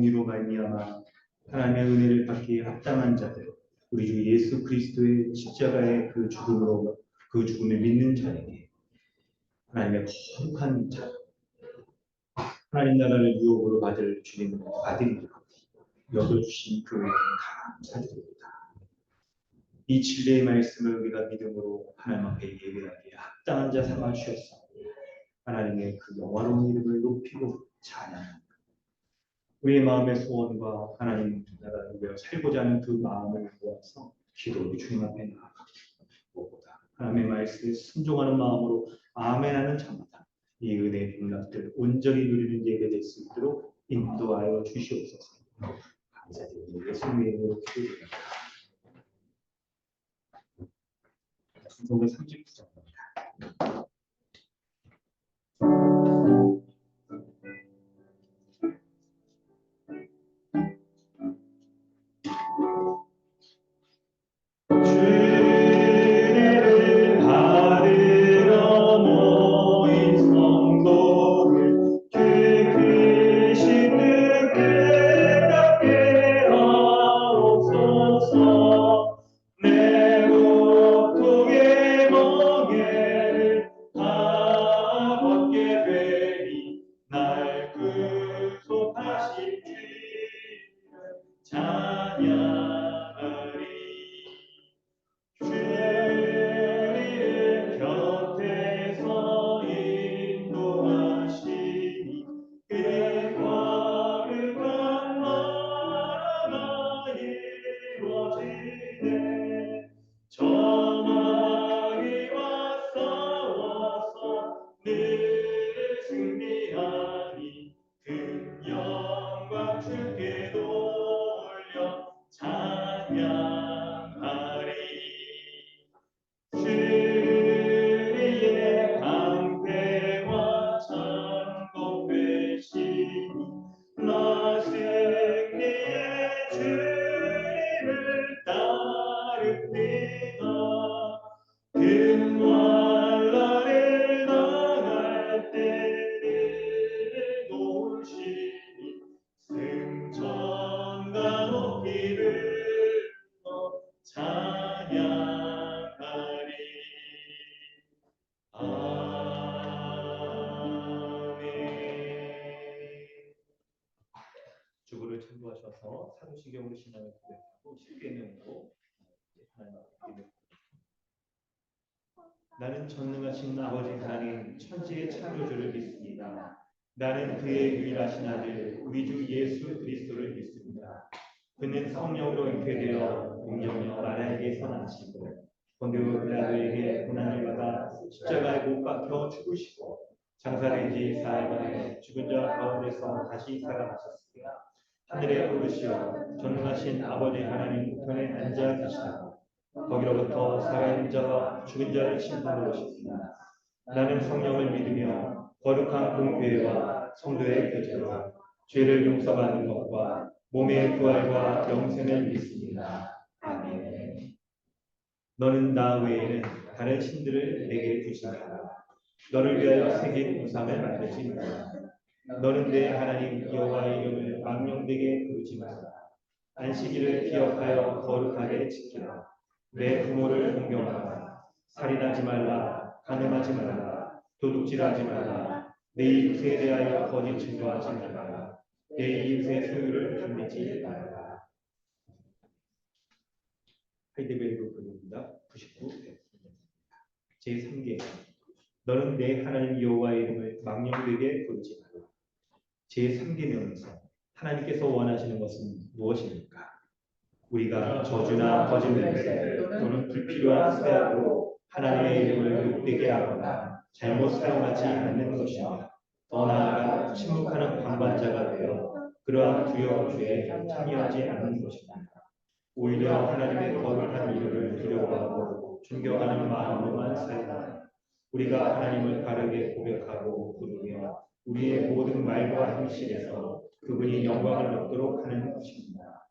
공의로 말미암아 하나님의 은혜를 받기에 합당한 자들, 우리 주 예수 그리스도의 십자가의 그 죽음으로 그 죽음을 믿는 자에게 하나님의 거룩한 자, 하나님 나라를 유업으로 받을 주님을 아들이라 여겨주신 교회에 감사드립니다. 이 진리의 말씀을 우리가 믿음으로 하나님 앞에 예배하기에 합당한 자 삼아 주셨사오니 하나님의 그 영화로운 이름을 높이고 찬양합니다. 우리의 마음의 소원과 하나님 나라를 위하여 살고자 하는 그 마음을 모아서 기도로 주님 앞에 나아가보다 하나님의 말씀에 순종하는 마음으로 아멘하는 자마다 이 은혜의 복락들 온전히 누리는 예배 될 수 있도록 인도하여 주시옵소서. 감사드립니다. 예수님의 이름으로 기도드립니다. 성경 39장입니다. 주부를 참고하셔서 사도신경으로 신앙을 고백하고 십계명으로 하나님 앞에 기도합니다. 나는 전능하신 아버지 하나님 천지의 창조주를 믿습니다. 나는 그의 유일하신 아들 우리 주 예수 그리스도를 믿습니다. 그는 성령으로 잉태되어 공정녀 마리아에게서 나시고 본디오 빌라도에게 고난을 받아 십자가에 못 박혀 죽으시고 장사된 지 사흘 만에 죽은 자 가운데서 다시 살아나셨습니다. 하늘에 오르시어 전능하신 아버지 하나님 우편에 앉아 계시다가 거기로부터 살아있는 자와 죽은 자를 심판하러 오십니다. 나는 성령을 믿으며 거룩한 공교회와 성도의 교제와 죄를 용서받는 것과 몸의 부활과 영생을 믿습니다. 아멘. 너는 나 외에는 다른 신들을 내게 두지 마라. 너를 위하여 새긴 우상을 만들지 마라. 너는 내 하나님 여호와의 이름을 망령되게 부르지 마라. 안식일을 기억하여 거룩하게 지키라. 내 부모를 존경하라. 살인하지 말라. 간음하지 말라. 도둑질하지 말라. 내 이웃에 대하여 거짓 증거하지 말라. 내 이웃의 소유를 탐내지 말라. 하이데베르그 번역입니다. 99 제3계 너는 내 하나님 여호와의 이름을 망령되게 부르지 말라. 제3계명에서 하나님께서 원하시는 것은 무엇입니까? 우리가 저주나 거짓 맹세 또는 불필요한 서약으로 하나님의 이름을 욕되게 하거나 잘못 사용하지 않는 것이며 더 나아가 침묵하는 방관자가 되어 그러한 두려운 죄에 참여하지 않는 것입니다. 오히려 하나님의 거룩한 이름을 두려워하고 존경하는 마음으로만 살다 우리가 하나님을 바르게 고백하고 부르며 우리의 모든 말과 행실에서 그분이 영광을 얻도록 하는 것입니다.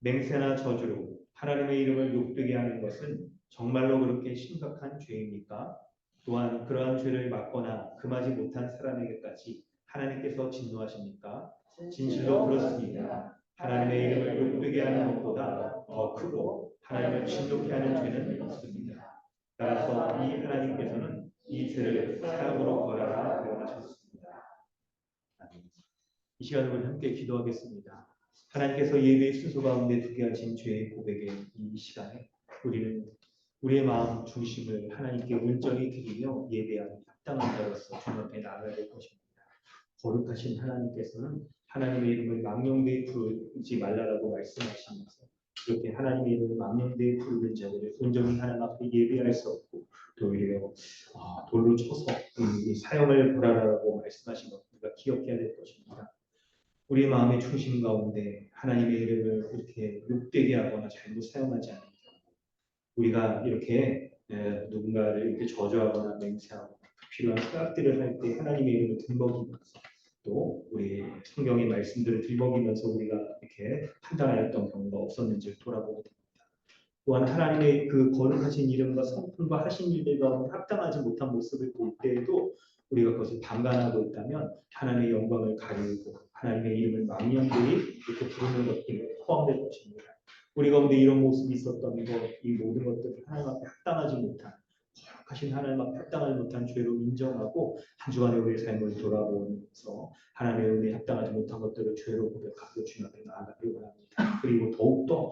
맹세나 저주로 하나님의 이름을 욕되게 하는 것은 정말로 그렇게 심각한 죄입니까? 또한 그러한 죄를 막거나 금하지 못한 사람에게까지 하나님께서 진노하십니까? 진실로 그렇습니다. 하나님의 이름을 욕되게 하는 것보다 더 크고 하나님을 진노케 하는 죄는 없습니다. 따라서 이 하나님께서는 이 죄를 사형으로 벌하라 명하셨습니다. 이 시간을 우리 함께 기도하겠습니다. 하나님께서 예배의 순서 가운데 두게 하신 죄의 고백의 이 시간에 우리는 우리의 마음 중심을 하나님께 온전히 드리며 예배하는 합당한 자로서 주님 앞에 나아가야 될 것입니다. 거룩하신 하나님께서는 하나님의 이름을 망령되이 부르지 말라라고 말씀하시면서 그렇게 하나님의 이름을 망령되이 부르는 자들을 온전히 하나님 앞에 예배할 수 없고 또 오히려 돌로 쳐서 사형을 벌하라고 말씀하신 것 우리가 기억해야 될 것입니다. 우리의 마음의 중심 가운데 하나님의 이름을 이렇게 욕되게 하거나 잘못 사용하지 않는 경우 우리가 이렇게 누군가를 이렇게 저주하거나 맹세하고 필요한 생각들을 할 때 하나님의 이름을 들먹이면서 또 우리 성경의 말씀들을 들먹이면서 우리가 이렇게 판단하였던 경우가 없었는지를 돌아보게 됩니다. 또한 하나님의 그 거룩하신 이름과 성품과 하신 일들 가운데 합당하지 못한 모습을 볼 때에도 우리가 그것을 방관하고 있다면 하나님의 영광을 가리고 하나님의 이름을 망령되이 이렇게 부르는 것들이 포함될 것입니다. 우리 가운데 이런 모습이 있었던 것, 이 모든 것들을 하나님 앞에 합당하지 못한 거룩하신 하나님 앞에 합당하지 못한 죄로 인정하고 한 주간의 우리의 삶을 돌아보면서 하나님의 은혜에 합당하지 못한 것들을 죄로 고백하고 주님 앞에 나아가길 원합니다. 그리고 더욱더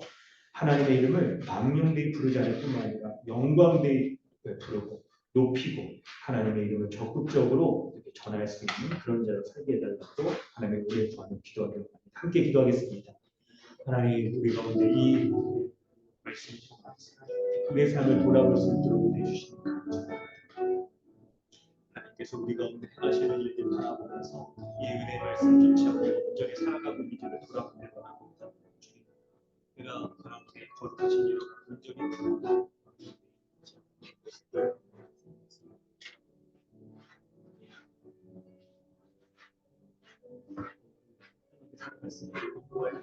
하나님의 이름을 망령되이 부르지 않을 뿐만 아니라 영광되이 부르고 높이고 하나님의 이름을 적극적으로 이렇게 전할 수 있는 그런 자로 살게 해달라고 하나님의 은혜를 구하며 기도하기를 원합니다. 함께 기도하겠습니다. 하나님 우리 가운데 이 말씀을 통해서 우리의 삶을 돌아볼 수 있도록 은혜 주시니 감사합니다. 하나님께서 우리 가운데 행하시는 일들을 바라보면서 이 은혜의 말씀 쫓아 우리가 온전히 살아가고 있기를 돌아보길 원합니다. 내가 하나님께 거룩하신 이름을 온전히 부르고 말씀을 공부하여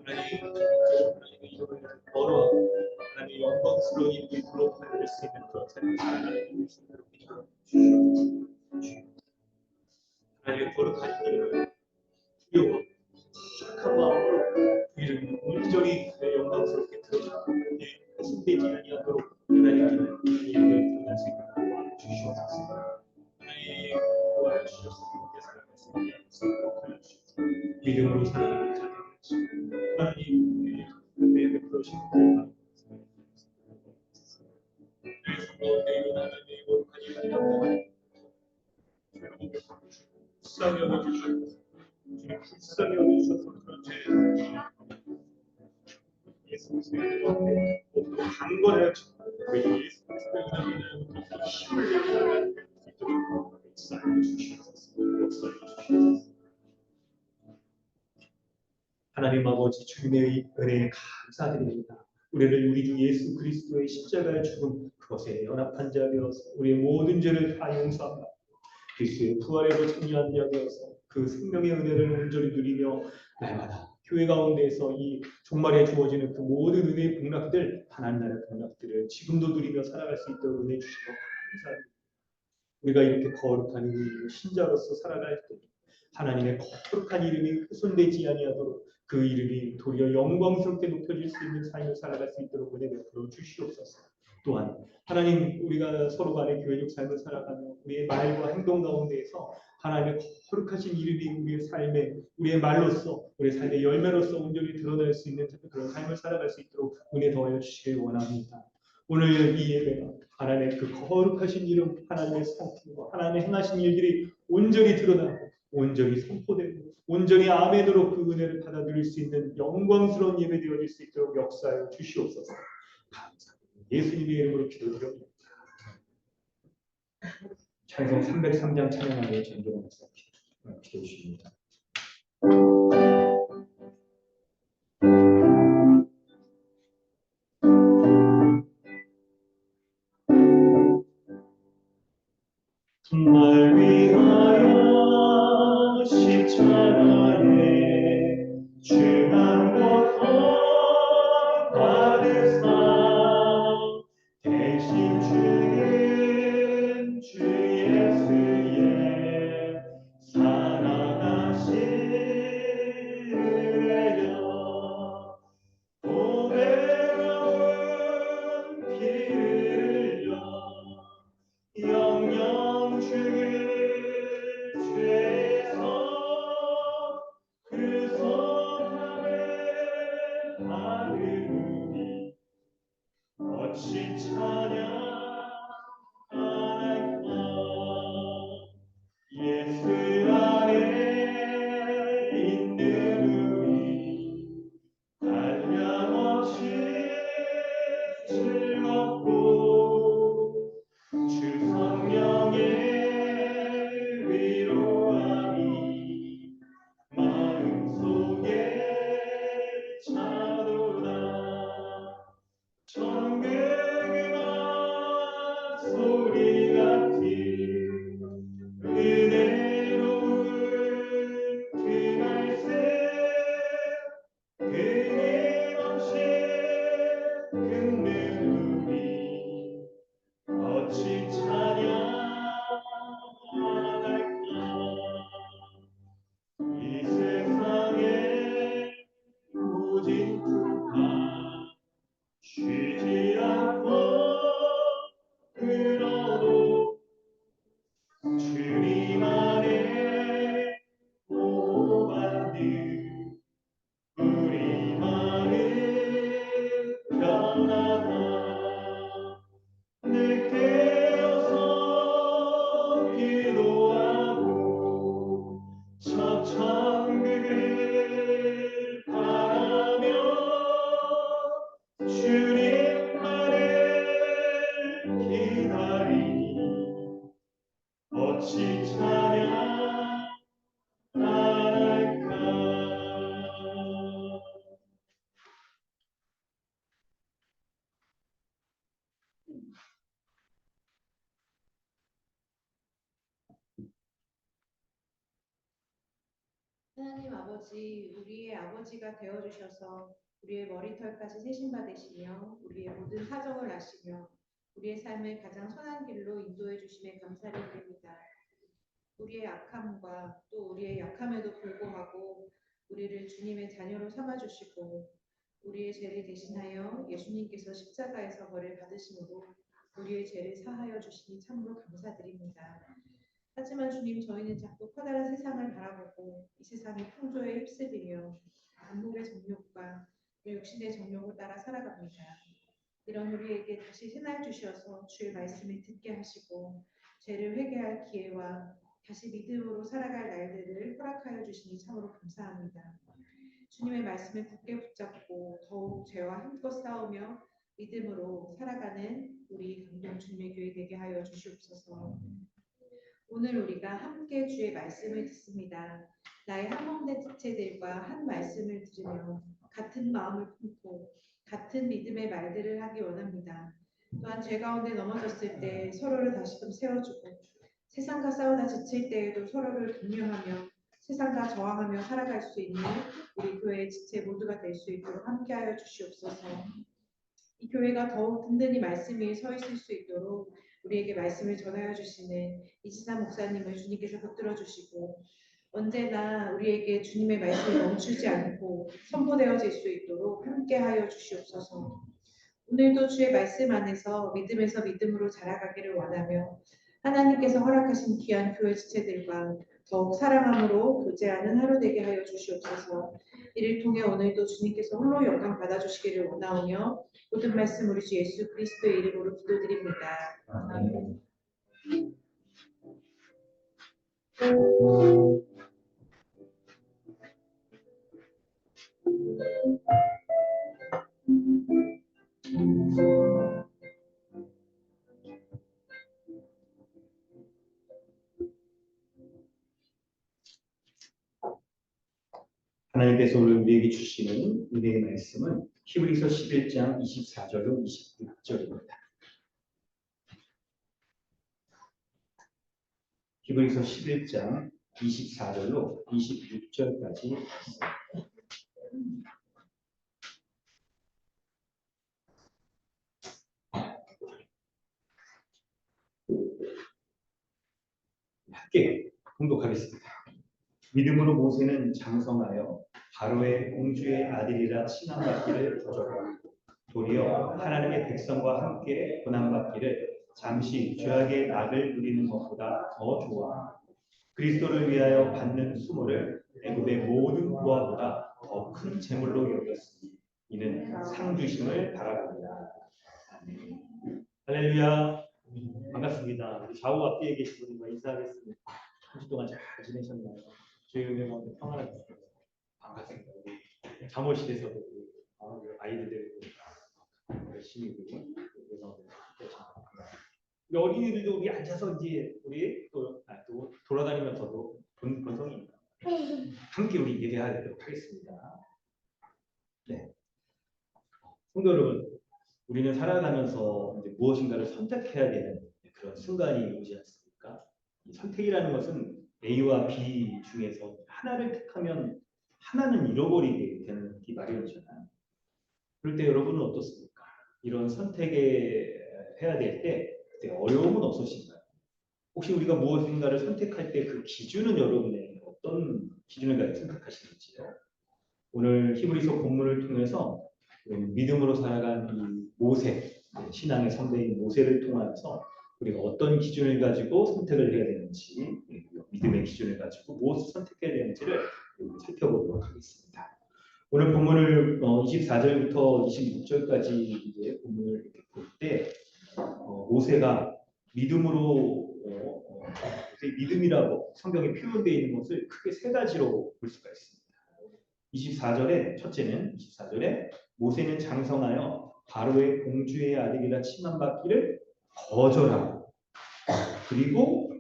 하나님의 이름을 걸어하고 하나님의 영광스러운 이름을 부러워할 수 있는 그런 삶을 살아가는 수 있도록 주시옵소서. 하나님의 거룩한 이름을 두려워 착한 마음으로 그 이름을 온전히 영광스럽게 드러내고 훼손되지 아니하도록 하나님께는 이 이름을 드러낼 수 있도록 도와주시옵소서. 하나님 도와주시옵소서. 믿음으로 살아가는 자들 하나님 왜 그러시는지 내 성가운데 일어나는 이 거룩한 일을 불쌍히 여겨주시옵소서. 불쌍히 여겨주셔서 그런 죄 예수 그리스도의 앞에 강건하여 우리 예수 그리스도의 은혜를 힘을 내게 살아가는 수 있도록 역사해 주시옵소서. 역사해 주시옵소서. 하나님 아버지 주님의 은혜에 감사드립니다. 우리를 우리 주 예수 그리스도의 십자가의 죽음 그것에 연합한 자 되어서 우리의 모든 죄를 다 용서하며 그리스도의 부활에도 참여한 자 되어서 그 생명의 은혜를 온전히 누리며 날마다 교회 가운데에서 이 종말에 주어지는 그 모든 은혜의 복락들 하나님 나라의 복락들을 지금도 누리며 살아갈 수 있도록 은혜 주시고 감사합니다. 우리가 이렇게 거룩한 우리 신자로서 살아갈 때 하나님의 거룩한 이름이 훼손되지 아니하도록 그 이름이 도리어 영광스럽게 높여질 수 있는 삶을 살아갈 수 있도록 은혜 베풀어 주시옵소서. 또한 하나님 우리가 서로 간의 교회적 삶을 살아가며 우리의 말과 행동 가운데에서 하나님의 거룩하신 이름이 우리의 삶에 우리의 말로서 우리의 삶의 열매로서 온전히 드러날 수 있는 그런 삶을 살아갈 수 있도록 은혜 더하여 주시길 원합니다. 오늘 이 예배가 하나님의 그 거룩하신 이름 하나님의 성품과 하나님의 행하신 일들이 온전히 드러나고 온전히 선포되고 온전히 아멘으로 그 은혜를 받아 누릴 수 있는 영광스러운 예배 되어질 수 있도록 역사하여 주시옵소서. 감사합니다. 예수님의 이름으로 기도드립니다. 찬송 303장 찬양하며 전도하면서 기도해 주십니다. 날 위하여 십자가에 주만 고통 받으사 대신 주의 성령 죽을 죄에서 그 선함을 받으니 어찌 찬양할까. 예수 안에 있는 우리 한량없이 즐겁고 주 성령의 위로함이 마음속에 차도다. 천국 음악 소리 같은 은혜로운 그 말씀 끊임없이 듣는 우리 어찌 찬양할까. 이 세상에 모진 풍파 쉬지 않고 끌어도 주님 안에 보호받는 우리 마음 편하다. 늘 깨어서 기도하고 저 천국을 바라며 주님만을 기다리니 어찌 찬양할까. 하나님 아버지, 우리의 아버지가 되어주셔서 우리의 머리털까지 세심받으시며 우리의 모든 사정을 아시며 우리의 삶을 가장 선한 길로 인도해 주심에 감사를 드립니다. 우리의 악함과 또 우리의 약함에도 불구하고 우리를 주님의 자녀로 삼아주시고 우리의 죄를 대신하여 예수님께서 십자가에서 벌을 받으심으로 우리의 죄를 사하여 주시니 참으로 감사드립니다. 하지만 주님, 저희는 자꾸 커다란 세상을 바라보고 이 세상의 풍조에 휩쓸리며 안목의 정욕과 육신의 정욕을 따라 살아갑니다. 이런 우리에게 다시 새날 주셔서 주의 말씀을 듣게 하시고 죄를 회개할 기회와 다시 믿음으로 살아갈 날들을 허락하여 주시니 참으로 감사합니다. 주님의 말씀을 굳게 붙잡고 더욱 죄와 힘껏 싸우며 믿음으로 살아가는 우리 강동 주님의 교회 되게 하여 주시옵소서. 오늘 우리가 함께 주의 말씀을 듣습니다. 나의 함없는 지체들과 한 말씀을 들으며 같은 마음을 품고 같은 믿음의 말들을 하기 원합니다. 또한 죄 가운데 넘어졌을 때 서로를 다시금 세워주고 세상과 싸우다 지칠 때에도 서로를 격려하며 세상과 저항하며 살아갈 수 있는 우리 교회의 지체 모두가 될 수 있도록 함께하여 주시옵소서. 이 교회가 더욱 든든히 말씀 위에 서 있을 수 있도록 우리에게 말씀을 전하여 주시는 이지사 목사님을 주님께서 붙들어 주시고 언제나 우리에게 주님의 말씀이 멈추지 않고 선포되어질 수 있도록 함께하여 주시옵소서. 오늘도 주의 말씀 안에서 믿음에서 믿음으로 자라가기를 원하며 하나님께서 허락하신 귀한 교회 지체들과 더욱 사랑함으로 교제하는 하루 되게 하여 주시옵소서. 이를 통해 오늘도 주님께서 홀로 영광 받아주시기를 원하오며 모든 말씀 우리 주 예수 그리스도의 이름으로 기도드립니다. 아멘. 하나님께서 오늘 우리에게 주시는 은혜의 말씀은 히브리서 11장 24절로 26절입니다. 히브리서 11장 24절로 26절까지 함께 공독하겠습니다. 믿음으로 모세는 장성하여 바로의 공주의 아들이라 칭함받기를 거절하고 도리어 하나님의 백성과 함께 고난받기를 잠시 죄악의 낙을 누리는 것보다 더 좋아. 그리스도를 위하여 받는 수모를 애굽의 모든 부하보다 더 큰 재물로 여겼으니 이는 상 주심을 바라봅니다. 할렐루야. 반갑습니다. 우리 좌우 앞뒤에 계신 분들과 인사하겠습니다. 한 주 동안 잘 지내셨나요? 저희 은혜 가운데 평안하게 반갑습니다. 우리 잠옷실에서도 우리 아이들 열심히 그래서 우리 어린이들도 우리 앉아서 이제 우리 또 돌아다니면서도 본성이 함께 우리 예배하도록 하겠습니다. 네, 성도 여러분, 우리는 살아가면서 이제 무엇인가를 선택해야 되는 그런 순간이 오지 않습니까? 이 선택이라는 것은 A와 B 중에서 하나를 택하면 하나는 잃어버리게 되는 게 마련이잖아요. 그럴 때 여러분은 어떻습니까? 이런 선택에 해야 될 때 어려움은 없으신가요? 혹시 우리가 무엇인가를 선택할 때 그 기준은 여러분의 어떤 기준을 가지고 선택하시는지요? 오늘 히브리서 본문을 통해서 믿음으로 살아간 이 모세, 신앙의 선배인 모세를 통해서 우리가 어떤 기준을 가지고 선택을 해야 되는지, 믿음의 기준을 가지고 무엇을 선택해야 되는지를 살펴보도록 하겠습니다. 오늘 본문을 24절부터 26절까지 이제 본문을 이렇게 볼 때 모세가 믿음으로 믿음이라고 성경에 표현되어 있는 것을 크게 세 가지로 볼 수가 있습니다. 24절에 첫째는 24절에 모세는 장성하여 바로의 공주의 아들이라 칭함받기를 거절하고 그리고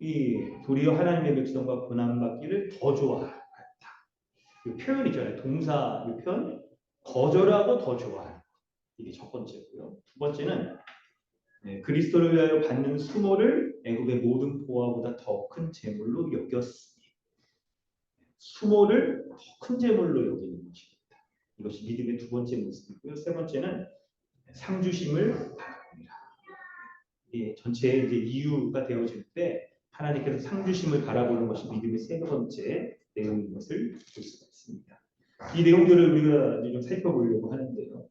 이 도리어 하나님의 백성과 고난받기를 더 좋아한다. 이 표현 있잖아요. 동사 이 표현 거절하고 더 좋아한다. 이게 첫 번째고요. 두 번째는 그리스도를 위하여 받는 수모를 애굽의 모든 보화보다 더 큰 재물로 여겼으니 수모를 더 큰 재물로 여기는 것입니다. 이것이 믿음의 두 번째 모습이고요. 세 번째는 상주심을 바랍니다. 예, 전체의 이제 이유가 되어질 때 하나님께서 상주심을 바라보는 것이 믿음의 세 번째 내용인 것을 볼 수가 있습니다. 이 내용들을 우리가 좀 살펴보려고 하는데요.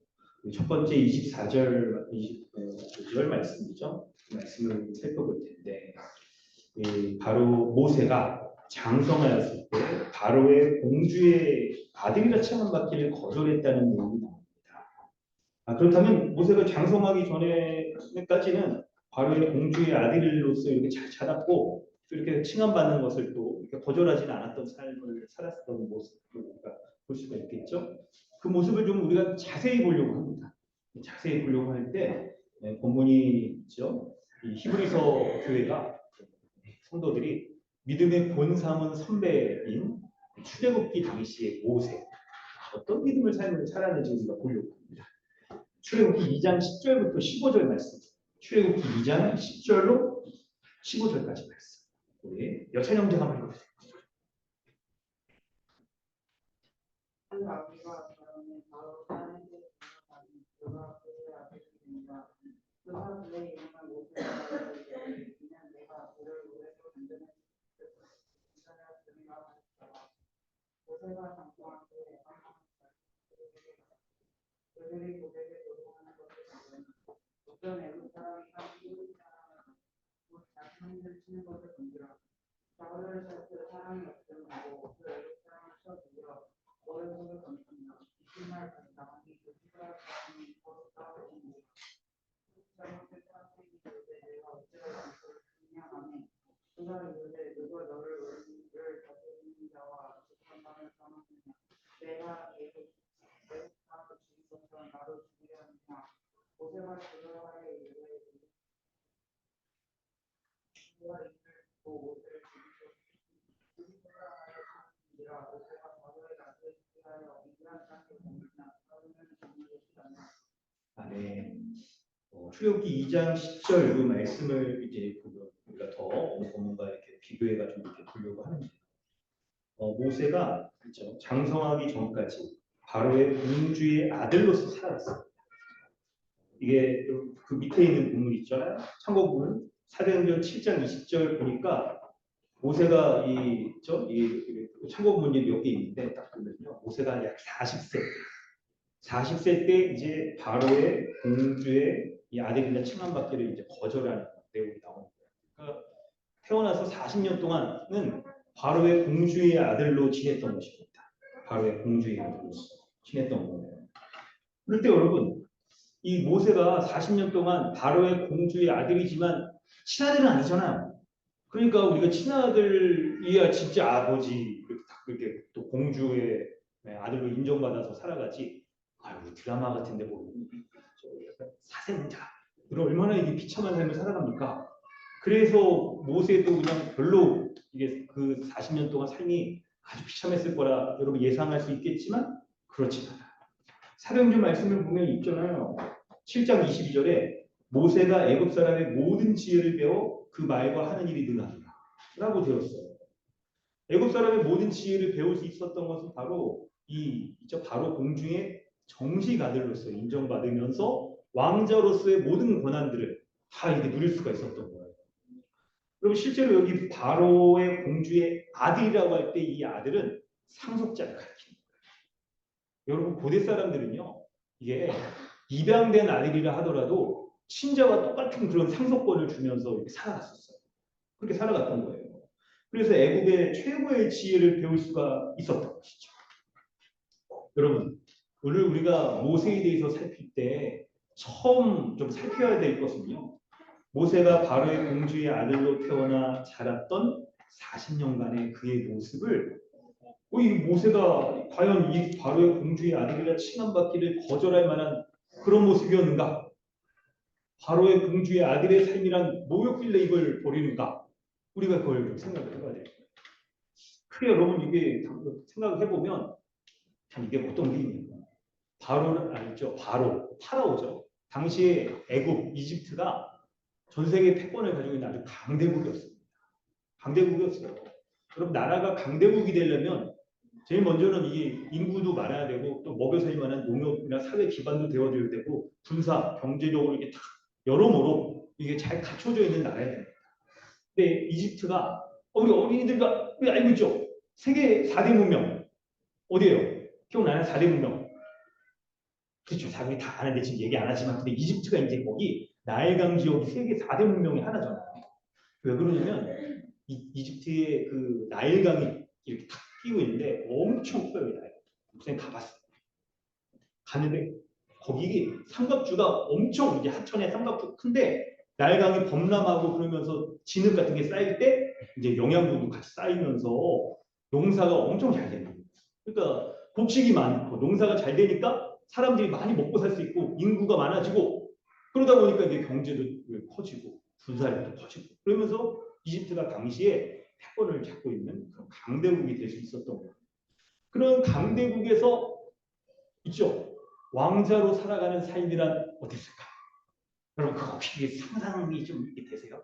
첫 번째 24절, 25절 말씀이죠. 그 말씀을 살펴볼 텐데 바로 모세가 장성하였을 때 바로의 공주의 아들이라 칭함받기를 거절했다는 내용이 나옵니다. 그렇다면 모세가 장성하기 전에까지는 바로의 공주의 아들로서 이렇게 잘 자랐고 이렇게 칭함받는 것을 또 이렇게 거절하지는 않았던 삶을 살았던 모습을 우리가 볼 수가 있겠죠. 그 모습을 좀 우리가 자세히 보려고 합니다. 자세히 보려고 할 때 본문이 있죠. 이 히브리서 교회가 성도들이 믿음의 본삼은 선배인 출애굽기 당시의 모세 어떤 믿음을 살았는지 우리가 보려고 합니다. 출애굽기 2장 10절부터 15절 말씀. 출애굽기 2장 10절로 15절까지 말씀. 우리 여찬 형제 한번 읽어주세요. 모세가 장성한 후에 그들이 고백에 도둑하는 것을 보면 어떤 애국 사람이 한 히브리 사람을 자기 형제를 치는 것을 건드려 저를 쳤을 사람이 없음 하고 그 애국 사람을 쳐 죽여 오른손을 건든다. 이튿날 당당하니 그 히브리 사람이 서로 싸우니 잘못된 사람이 이르되 내가 어찌하여 이것을 증명하니 그가 이르되 누가 너를 다스리는 자와 재판관을 삼았느냐 내가 애국 사람을 죽인 것처럼 나도 죽이려 하느냐 모세가 그러하여 이르되 그가 이를 듣고 모세를 죽이고 그리스도라 하여 하느니라 모세가 바로의 낯을 피하여 미디안 땅에 머무르나 바로는 죽는 것이 아니라 아멘. 출애굽기 2장 10절 그 말씀을 이제 우리가 더 본문과 이렇게 비교해가 좀 이렇게 보려고 하는데 모세가 그렇죠. 장성하기 전까지 바로의 공주의 아들로서 살았습니다. 이게 그 밑에 있는 본문 있잖아요. 참고본문 사도행전 7장 20절 보니까 모세가 참고본문이 몇 개 있는데 딱 보면요. 모세가 약 40세 때 이제 바로의 공주의 이 아들이나 칭함받기를 이제 거절하는 내용이 나옵니다. 그러니까 태어나서 40년 동안은 바로의 공주의 아들로 지냈던 것입니다. 바로의 공주의 아들로 지냈던 거예요. 그럴 때 여러분, 이 모세가 40년 동안 바로의 공주의 아들이지만 친아들은 아니잖아요. 그러니까 우리가 친아들이야 진짜 아버지 그렇게 또 공주의 아들로 인정받아서 살아가지. 아유 드라마 같은데 뭐 사생자 얼마나 이게 비참한 삶을 살아갑니까? 그래서 모세도 그냥 별로 이게 그 40년 동안 삶이 아주 비참했을 거라 여러분 예상할 수 있겠지만 그렇지 않아요. 사도행전 말씀을 보면 있잖아요. 7장 22절에 모세가 애굽 사람의 모든 지혜를 배워 그 말과 하는 일이 능하더라 라고 되었어요. 애굽 사람의 모든 지혜를 배울 수 있었던 것은 바로 바로 공중의 정식 아들로서 인정받으면서 왕자로서의 모든 권한들을 다 이렇게 누릴 수가 있었던 거예요. 그럼 실제로 여기 바로의 공주의 아들이라고 할 때 이 아들은 상속자를 가리킵니다. 여러분 고대 사람들은요 이게 입양된 아들이라 하더라도 친자와 똑같은 그런 상속권을 주면서 이렇게 살아갔었어요. 그렇게 살아갔던 거예요. 그래서 애국의 최고의 지혜를 배울 수가 있었던 것이죠. 여러분 오늘 우리가 모세에 대해서 살필 때 처음 좀 살펴야 될 것은요. 모세가 바로의 공주의 아들로 태어나 자랐던 40년간의 그의 모습을 이 모세가 과연 이 바로의 공주의 아들이라 칭함받기를 거절할 만한 그런 모습이었는가? 바로의 공주의 아들의 삶이란 모욕빌레 입을 버리는가? 우리가 그걸 좀 생각을 해봐야 돼요. 그래 여러분 이게 생각을 해보면 참 이게 어떤 일입니까? 바로는 알죠? 바로 파라오죠. 당시에 애굽, 이집트가 전 세계 패권을 가지고 있는 아주 강대국이었습니다. 강대국이었어요. 여러분 나라가 강대국이 되려면 제일 먼저는 이게 인구도 많아야 되고 또 먹여 살릴 만한 농업이나 사회 기반도 되어줘야 되고 군사, 경제적으로 이게 다 여러모로 이게 잘 갖춰져 있는 나라야 됩니다. 근데 이집트가 우리 어린이들과 우리 알고 있죠? 세계 4대 문명 어디예요? 기억나요? 4대 문명. 그렇죠. 사람이 다 아는데 지금 얘기 안 하지만 근데 이집트가 이제 거기 나일강 지역이 세계 4대 문명의 하나잖아요. 왜 그러냐면 이집트의 그 나일강이 이렇게 탁 끼고 있는데 엄청 커요. 목사님 가봤어요. 갔는데 거기 삼각주가 엄청 이제 하천의 삼각주 큰데 나일강이 범람하고 그러면서 진흙 같은 게 쌓일 때 이제 영양분도 같이 쌓이면서 농사가 엄청 잘 되는 거예요. 그러니까 곡식이 많고 농사가 잘 되니까 사람들이 많이 먹고 살 수 있고 인구가 많아지고 그러다 보니까 이제 경제도 커지고 군사력도 커지고 그러면서 이집트가 당시에 패권을 잡고 있는 그런 강대국이 될 수 있었던 거예요. 그런 강대국에서 있죠. 왕자로 살아가는 삶이란 어땠을까? 여러분 그 혹시 상상이 좀 되세요?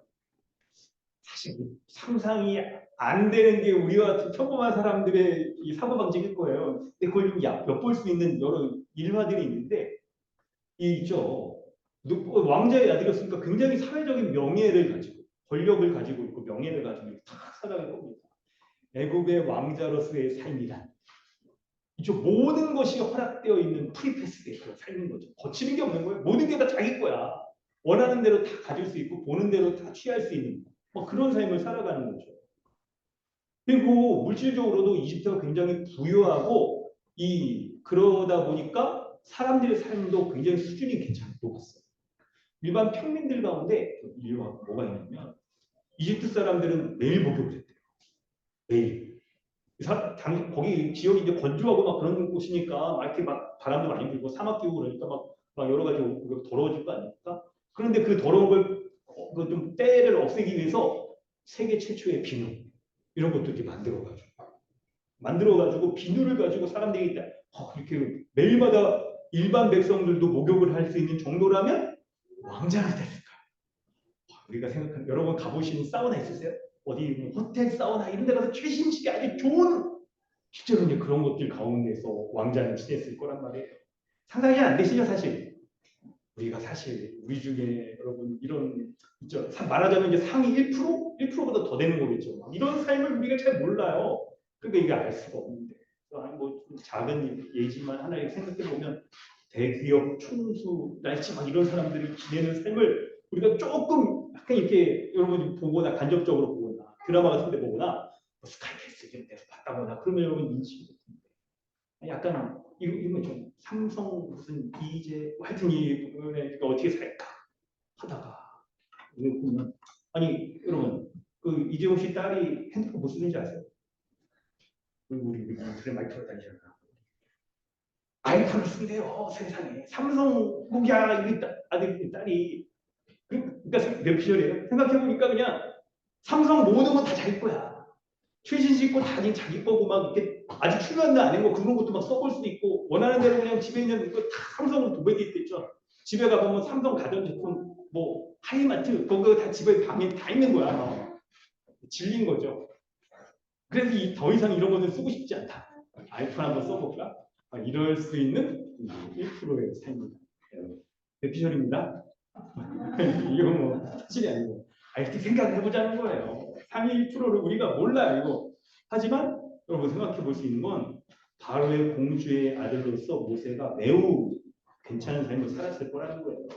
사실 상상이 안 되는 게 우리와 같은 평범한 사람들의 이 사고방식일 거예요. 근데 그걸 좀 엿볼 수 있는 여러 일화들이 있는데 있죠. 왕자의 아들이었으니까 굉장히 사회적인 명예를 가지고 권력을 가지고 있고 명예를 가지고 탁 살아갈 겁니다. 애굽의 왕자로서의 삶이란 이쪽 모든 것이 허락되어 있는 프리패스되어 삶인 거죠. 거치는 게 없는 거예요. 모든 게 다 자기 거야. 원하는 대로 다 가질 수 있고 보는 대로 다 취할 수 있는 그런 삶을 살아가는 거죠. 그리고 물질적으로도 이집트가 굉장히 부유하고 그러다 보니까 사람들의 삶도 굉장히 수준이 괜찮고 높았어요. 일반 평민들 가운데 뭐가 있냐면 이집트 사람들은 매일 목욕을 했대요. 매일. 거기 지역이 이제 건조하고 막 그런 곳이니까 막 이렇게 막 바람도 많이 불고 사막 기후 그러니까 막 여러 가지 더러워질 거 아닙니까? 그런데 그 더러운 걸 좀 때를 없애기 위해서 세계 최초의 비누 이런 것도 이렇게 만들어가지고 비누를 가지고 사람들이 이렇게 매일마다 일반 백성들도 목욕을 할 수 있는 정도라면 왕자가 됐을까? 우리가 생각하는 여러분 가보신 사우나 있으세요? 어디 호텔 사우나 이런 데 가서 최신식이 아주 좋은 실제로 이제 그런 것들 가운데서 왕자는 지냈을 거란 말이에요. 상상이 안 되시죠 사실? 우리가 사실 우리 중에 여러분 이런 있죠. 말하자면 이제 상위 1%? 1%보다 더 되는 거겠죠. 이런 삶을 우리가 잘 몰라요. 그러니까 이게 알 수가 없는데 뭐 작은 예지만 하나 생각해 보면 대기업 총수 날치 막 이런 사람들이 지내는 삶을 우리가 조금 약간 이렇게 여러분이 보거나 간접적으로 보거나 드라마 같은 데 보거나 뭐 스카이캐슬 이런 데서 봤다 보나 그러면 여러분 인식이 됩니다. 약간 이거 좀 삼성 무슨 이제 하여튼 이번에 어떻게 살까 하다가 이거 보면 아니 여러분 그 이재용 씨 딸이 핸드폰 못 쓰는지 아세요? 우리 그래 많이 돌아다니잖아. 아이폰을 쓴대요 세상에. 삼성 무기야 이게 아들 딸이 그러니까 몇 피셜이에요? 생각해보니까 그냥 삼성 모든 건 다 자기 거야. 최신식 거 다 자기 거고 막 이렇게 아직 출간도 안 한 거 그런 것도 막 써볼 수도 있고 원하는 대로 그냥 집에 있는 거 다 삼성으로 도배돼 있겠죠. 집에 가보면 삼성 가전제품 뭐 하이마트 그거 다 집에 방에 다 있는 거야. 질린 거죠. 그래서 더 이상 이런 것을 쓰고 싶지 않다. 아이폰 한번 써볼까? 이럴 수 있는 1%의 삶입니다. 에피셜입니다. 이거 뭐 사실이 아니고 이렇게 생각을 해보자는 거예요. 3위 1%를 우리가 몰라요. 이거. 하지만 여러분 생각해 볼 수 있는 건 바로의 공주의 아들로서 모세가 매우 괜찮은 삶을 살았을 거라는 거예요.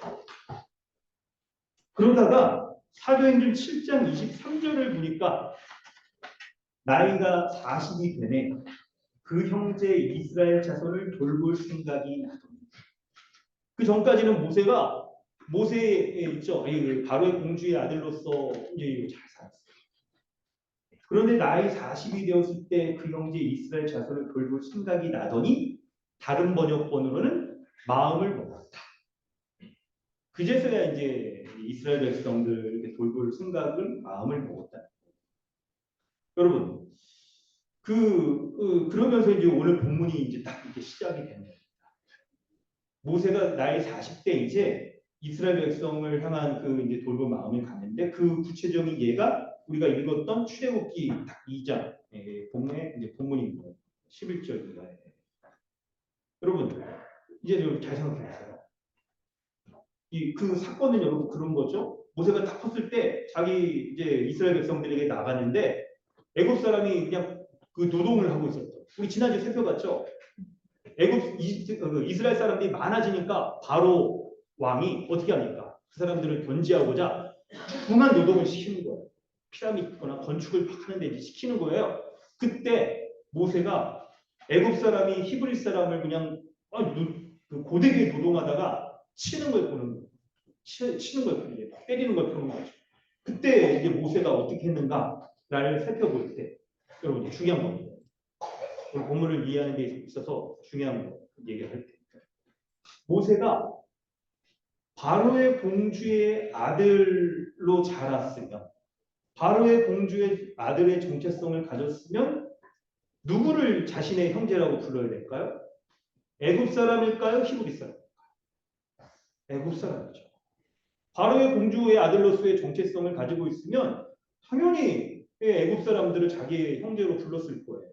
그러다가 사도행전 7장 23절을 보니까 나이가 40이 되네 그 형제 이스라엘 자손을 돌볼 생각이 나더니 그 전까지는 모세에 있죠. 바로의 공주의 아들로서 이제 잘 살았어요. 그런데 나이 40이 되었을 때 그 형제 이스라엘 자손을 돌볼 생각이 나더니 다른 번역본으로는 마음을 먹었다. 그제서야 이제 이스라엘 백성들 이렇게 돌볼 생각을 마음을 먹었다. 여러분 그러면서 이제 오늘 본문이 이제 딱 이렇게 시작이 됩니다. 모세가 나이 40대 이제 이스라엘 백성을 향한 그 이제 돌볼 마음을 갖는데 그 구체적인 예가 우리가 읽었던 출애굽기 딱 2장 본문의 이제 본문입니다. 11절입니다. 여러분 이제 좀 잘 생각해 보세요. 그 사건은 여러분 그런 거죠. 모세가 딱 컸을 때 자기 이제 이스라엘 백성들에게 나갔는데 애굽 사람이 그냥 그 노동을 하고 있었던. 우리 지난주에 살펴봤죠. 이스라엘 사람들이 많아지니까 바로 왕이 어떻게 합니까? 그 사람들을 견제하고자 중한 노동을 시키는 거예요. 피라미드거나 건축을 막 하는데 이제 시키는 거예요. 그때 모세가 애굽 사람이 히브리 사람을 그냥 고되게 노동하다가 치는 걸 보는 거예요. 치는 걸 때리는 걸 보는 거죠. 그때 이제 모세가 어떻게 했는가를 살펴볼 때 여러분 중요한 겁니다. 오늘 본문을 이해하는 데 있어서 중요한 거 얘기할 때 모세가 바로의 공주의 아들로 자랐으면 바로의 공주의 아들의 정체성을 가졌으면 누구를 자신의 형제라고 불러야 될까요? 애굽 사람일까요? 히브리 사람일까요? 애굽 사람이죠. 바로의 공주의 아들로서의 정체성을 가지고 있으면 당연히 애굽 사람들을 자기의 형제로 불렀을 거예요.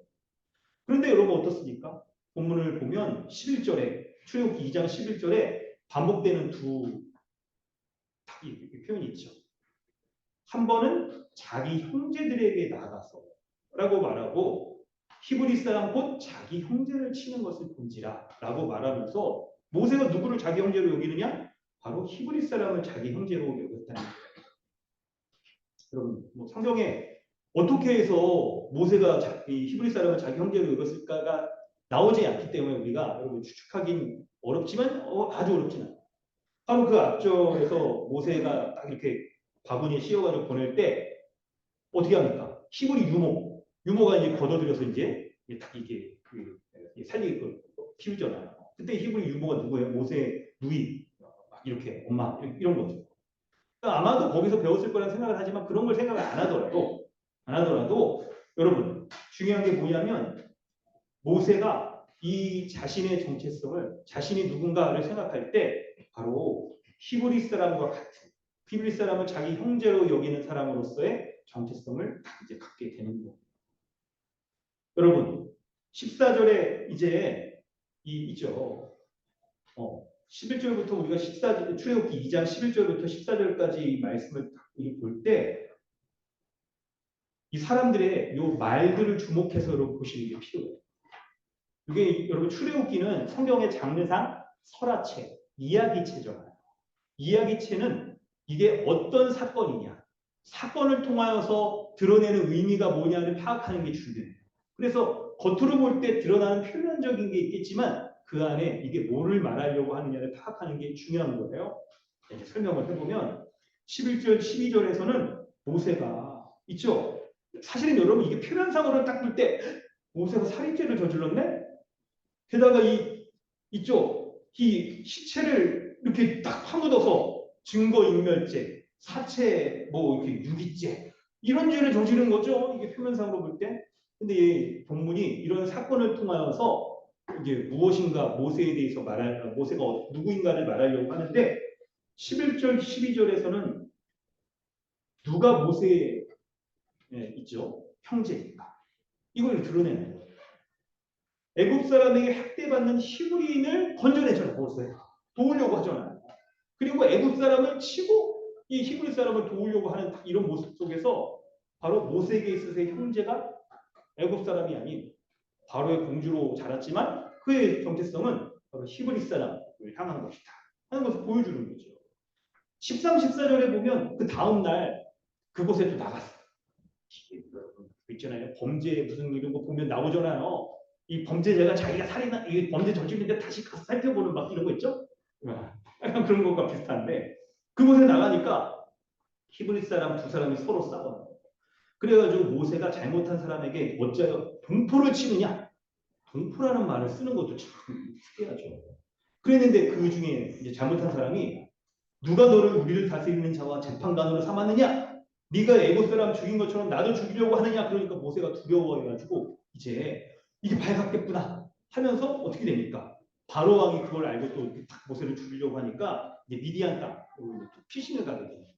그런데 여러분 어떻습니까? 본문을 보면 11절에 출애굽기 2장 11절에 반복되는 두 표현이 있죠. 한 번은 자기 형제들에게 나가서 라고 말하고 히브리 사람 곧 자기 형제를 치는 것을 본지라 라고 말하면서 모세가 누구를 자기 형제로 여기느냐? 바로 히브리 사람을 자기 형제로 여겼다는 거예요. 여러분 뭐 성경에 어떻게 해서 모세가 이 히브리 사람을 자기 형제로 여겼을까가 나오지 않기 때문에 우리가 여러분 추측하기는 어렵지만 아주 어렵진 않아요. 바로 그 앞절에서 모세가 딱 이렇게 바구니에 씌워가지고 보낼 때 어떻게 합니까? 히브리 유모가 이제 걷어들여서 이제 딱 이게 살리고 키우잖아요. 그때 히브리 유모가 누구예요? 모세 누이 이렇게 엄마 이런 거죠. 그러니까 아마도 거기서 배웠을 거라는 생각을 하지만 그런 걸 생각을 안 하더라도 여러분 중요한 게 뭐냐면 모세가 이 자신의 정체성을 자신이 누군가를 생각할 때 바로 히브리 사람과 같은 히브리 사람을 자기 형제로 여기는 사람으로서의 정체성을 이제 갖게 되는 겁니다. 여러분 14절에 이제 있죠. 11절부터 우리가 출애굽기 2장 11절부터 14절까지 말씀을 볼 때 이 사람들의 요 말들을 주목해서 여러분 보시는 게 필요해요. 이게 여러분 출애굽기는 성경의 장르상 설화체, 이야기체죠. 이야기체는 이게 어떤 사건이냐, 사건을 통하여서 드러내는 의미가 뭐냐를 파악하는 게 중요해요. 그래서 겉으로 볼 때 드러나는 표면적인 게 있겠지만 그 안에 이게 뭐를 말하려고 하느냐를 파악하는 게 중요한 거예요. 이제 설명을 해보면 11절, 12절에서는 모세가 있죠. 사실은 여러분 이게 표면상으로 딱 볼 때 모세가 살인죄를 저질렀네? 게다가 이쪽 이 시체를 이렇게 딱 파묻어서 증거인멸죄, 사체 뭐 이렇게 유기죄 이런 죄를 저지른 거죠. 이게 표면상으로 볼 때. 근데 이 본문이 이런 사건을 통하여서 이게 무엇인가 모세에 대해서 모세가 누구인가를 말하려고 하는데 11절, 12절에서는 누가 모세에 있죠? 형제인가? 이걸 드러내는 거예요. 애굽 사람에게 학대받는 히브리인을 건져내잖아요. 모세가 도우려고 하잖아요. 그리고 애굽 사람을 치고 이 히브리 사람을 도우려고 하는 이런 모습 속에서 바로 모세에게 있어서의 형제가 애굽 사람이 아닌 바로의 공주로 자랐지만 그의 정체성은 바로 히브리 사람을 향한 것이다 하는 것을 보여주는 거죠. 13, 14절에 보면 그 다음 날 그곳에 또 나갔어요. 있잖아요. 범죄 무슨 이런 거 보면 나오잖아요. 이 범죄자가 자기가 살인한 이 범죄 저지른데 다시 가서 살펴보는 막 이런 거 있죠? 약간 그런 것과 비슷한데 그곳에 나가니까 히브리 사람 두 사람이 서로 싸워요. 그래가지고 모세가 잘못한 사람에게 어찌하여 동포를 치느냐? 동포라는 말을 쓰는 것도 참 특이하죠. 그랬는데 그 중에 이제 잘못한 사람이 누가 너를 우리를 다스리는 자와 재판관으로 삼았느냐? 네가 애굽 사람 죽인 것처럼 나도 죽이려고 하느냐? 그러니까 모세가 두려워해가지고 이제 이게 발각됐구나 하면서 어떻게 됩니까? 바로 왕이 그걸 알고 또 모세를 죽이려고 하니까 이제 미디안 땅으로 피신을 가게 됩니다.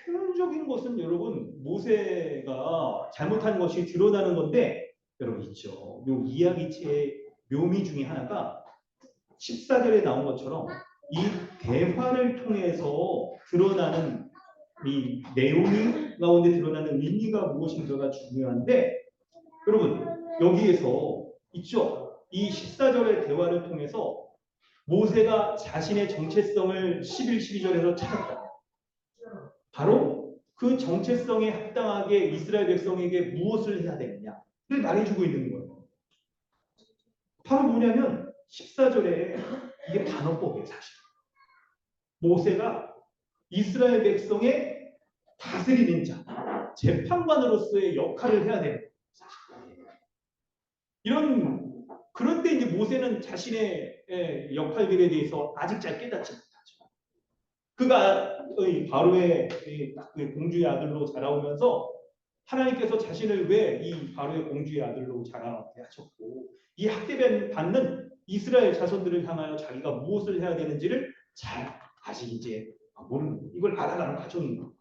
표면적인 것은 여러분 모세가 잘못한 것이 드러나는 건데 여러분 있죠. 요 이야기체의 묘미 중에 하나가 14절에 나온 것처럼 이 대화를 통해서 드러나는 이 내용이 가운데 드러나는 의미가 무엇인가가 중요한데 여러분 여기에서 있죠. 이 14절의 대화를 통해서 모세가 자신의 정체성을 11, 12절에서 찾았다. 바로 그 정체성에 합당하게 이스라엘 백성에게 무엇을 해야 되느냐를 말해주고 있는 거예요. 바로 뭐냐면 14절에 이게 반어법이에요. 사실 모세가 이스라엘 백성의 다스리는 자, 재판관으로서의 역할을 해야 되는 거예요. 이런 그런데 이제 모세는 자신의 역할들에 대해서 아직 잘 깨닫지 못하죠. 그가 바로의 공주의 아들로 자라오면서 하나님께서 자신을 왜 이 바로의 공주의 아들로 자라게 하셨고 이 학대받는 이스라엘 자손들을 향하여 자기가 무엇을 해야 되는지를 잘 아직 이제 모르는 거예요. 이걸 알아가는 과정인 거예요.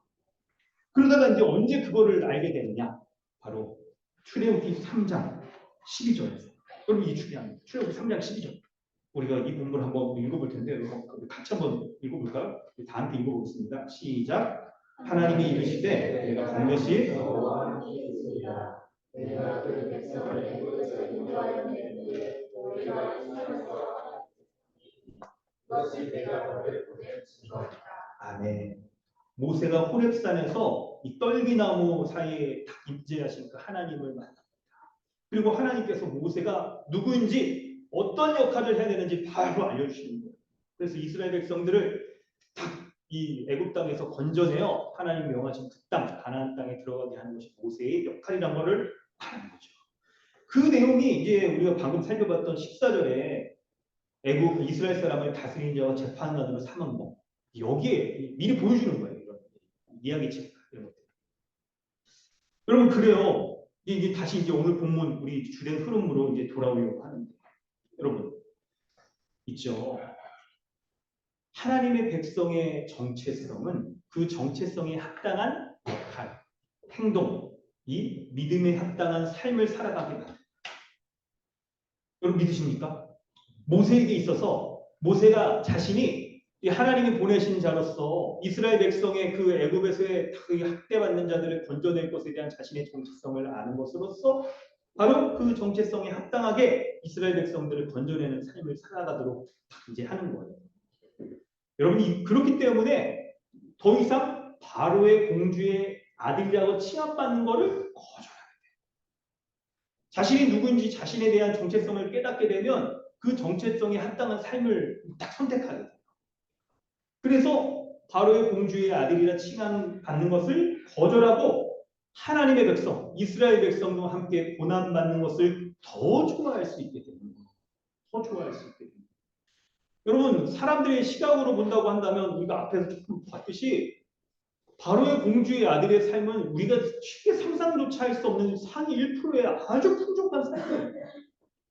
그러다가 이제 언제 그거를 알게 되느냐? 바로 출애굽기 3장 12절에서. 여러분 이 중요합니다. 출애굽기 3장 12절. 우리가 이 본문을 한번 읽어볼 텐데 같이 한번 읽어볼까요? 다 함께 읽어보겠습니다. 시작. 하나님이 이르시되 내가 반드시 내가 그 백성을 애굽에서 인도하여 낸 후에 너희가 인하여서 이것이 내가 너를 보낼 증거이다. 아멘. 모세가 호렙산에서 이 떨기나무 사이에 딱 임재하신 그 하나님을 만납니다. 그리고 하나님께서 모세가 누구인지 어떤 역할을 해야 되는지 바로 알려주시는 거예요. 그래서 이스라엘 백성들을 딱 이 애굽 땅에서 건져내어 하나님 명하신 그 땅, 가나안 땅에 들어가게 하는 것이 모세의 역할이란 것을 말하는 거죠. 그 내용이 이제 우리가 방금 살펴봤던 14절에 애굽 이스라엘 사람을 다스리는 자와 재판관으로 삼은 거 여기에 미리 보여주는 거예요. 이런 이야기책 이런 것들. 여러분 그래요. 이게 다시 이제 오늘 본문 우리 주된 흐름으로 이제 돌아오려고 하는데 여러분 있죠. 하나님의 백성의 정체성은 그 정체성에 합당한 역할, 행동, 이 믿음에 합당한 삶을 살아가게 합니다. 여러분 믿으십니까? 모세에게 있어서 모세가 자신이 하나님이 보내신 자로서 이스라엘 백성의 그 애굽에서의 학대받는 자들을 건져낼 것에 대한 자신의 정체성을 아는 것으로서 바로 그 정체성에 합당하게 이스라엘 백성들을 건져내는 삶을 살아가도록 이제 하는 거예요. 여러분, 그렇기 때문에 더 이상 바로의 공주의 아들이라고 칭함받는 것을 거절해요. 자신이 누구인지 자신에 대한 정체성을 깨닫게 되면 그 정체성에 합당한 삶을 딱 선택하게 돼요. 그래서 바로의 공주의 아들이라 칭함받는 것을 거절하고 하나님의 백성, 이스라엘 백성과 함께 고난받는 것을 더 좋아할 수 있게 되는 거예요. 더 좋아할 수 있게 됩니다. 여러분, 사람들의 시각으로 본다고 한다면 우리가 앞에서 조금 봤듯이 바로의 공주의 아들의 삶은 우리가 쉽게 상상조차 할 수 없는 상위 1%의 아주 풍족한 삶이에요.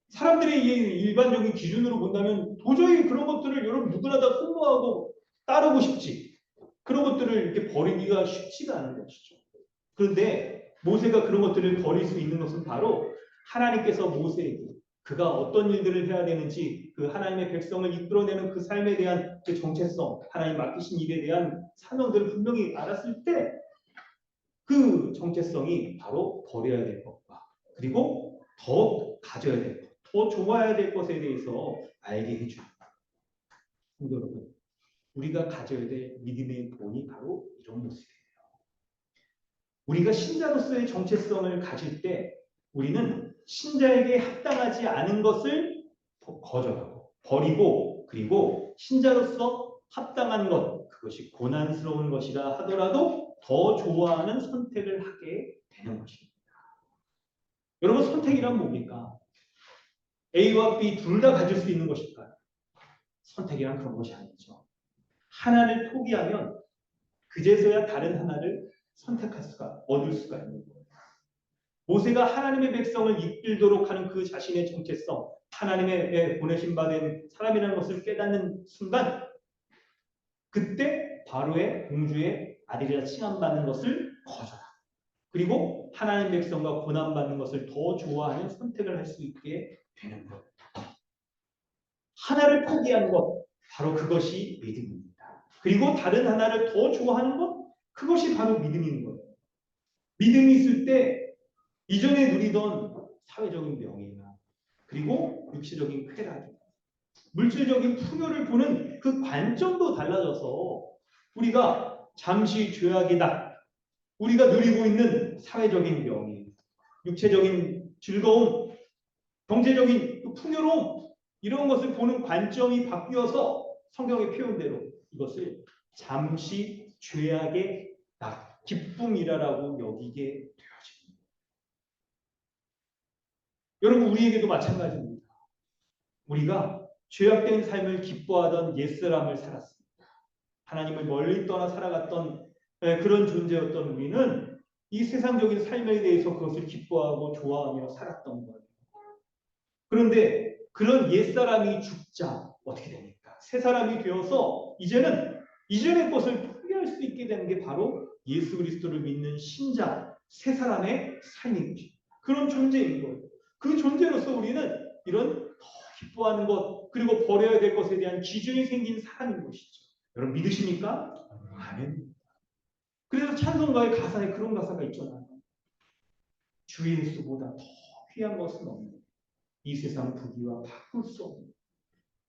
사람들의 일반적인 기준으로 본다면 도저히 그런 것들을 여러분 누구나 다 흠모하고 따르고 싶지. 그런 것들을 이렇게 버리기가 쉽지가 않은 것이죠. 그런데 모세가 그런 것들을 버릴 수 있는 것은 바로 하나님께서 모세에게 그가 어떤 일들을 해야 되는지 그 하나님의 백성을 이끌어내는 그 삶에 대한 그 정체성, 하나님 맡기신 일에 대한 사명들을 분명히 알았을 때 그 정체성이 바로 버려야 될 것과 그리고 더 가져야 될 것, 더 좋아야 될 것에 대해서 알게 해줍니다. 여러분, 우리가 가져야 될 믿음의 본이 바로 이런 모습이에요. 우리가 신자로서의 정체성을 가질 때 우리는 신자에게 합당하지 않은 것을 거절하고 버리고 그리고 신자로서 합당한 것, 그것이 고난스러운 것이라 하더라도 더 좋아하는 선택을 하게 되는 것입니다. 여러분, 선택이란 뭡니까? A와 B 둘 다 가질 수 있는 것일까요? 선택이란 그런 것이 아니죠. 하나를 포기하면 그제서야 다른 하나를 선택할 수가, 얻을 수가 있는 거예요. 모세가 하나님의 백성을 이끌도록 하는 그 자신의 정체성, 하나님의 보내신 바 된 사람이라는 것을 깨닫는 순간, 그때 바로의 공주의 아들이라 칭함받는 것을 거절하고, 그리고 하나님 백성과 고난받는 것을 더 좋아하는 선택을 할 수 있게 되는 것. 하나를 포기한 것, 바로 그것이 믿음입니다. 그리고 다른 하나를 더 좋아하는 것, 그것이 바로 믿음인 거예요. 믿음이 있을 때 이전에 누리던 사회적인 명예나 그리고 육체적인 쾌락, 물질적인 풍요를 보는 그 관점도 달라져서 우리가 잠시 죄악이다, 우리가 누리고 있는 사회적인 명예, 육체적인 즐거움, 경제적인 풍요로움, 이런 것을 보는 관점이 바뀌어서 성경의 표현대로 이것을 잠시 죄악의 기쁨이라고 여기게 되어집니다. 여러분, 우리에게도 마찬가지입니다. 우리가 죄악된 삶을 기뻐하던 옛사람을 살았습니다. 하나님을 멀리 떠나 살아갔던 그런 존재였던 우리는 이 세상적인 삶에 대해서 그것을 기뻐하고 좋아하며 살았던 거예요. 그런데 그런 옛사람이 죽자 어떻게 됩니까? 새 사람이 되어서 이제는 이전의 것을 포기할 수 있게 되는 게 바로 예수 그리스도를 믿는 신자, 새 사람의 삶인 것입니다. 그런 존재인 거예요. 그 존재로서 우리는 이런 더 기뻐하는 것, 그리고 버려야 될 것에 대한 기준이 생긴 사람인 것이죠. 여러분, 믿으십니까? 아멘. 그래서 찬송가의 가사에 그런 가사가 있잖아요. 주 예수보다 더 귀한 것은 없네. 이 세상 부귀와 바꿀 수 없는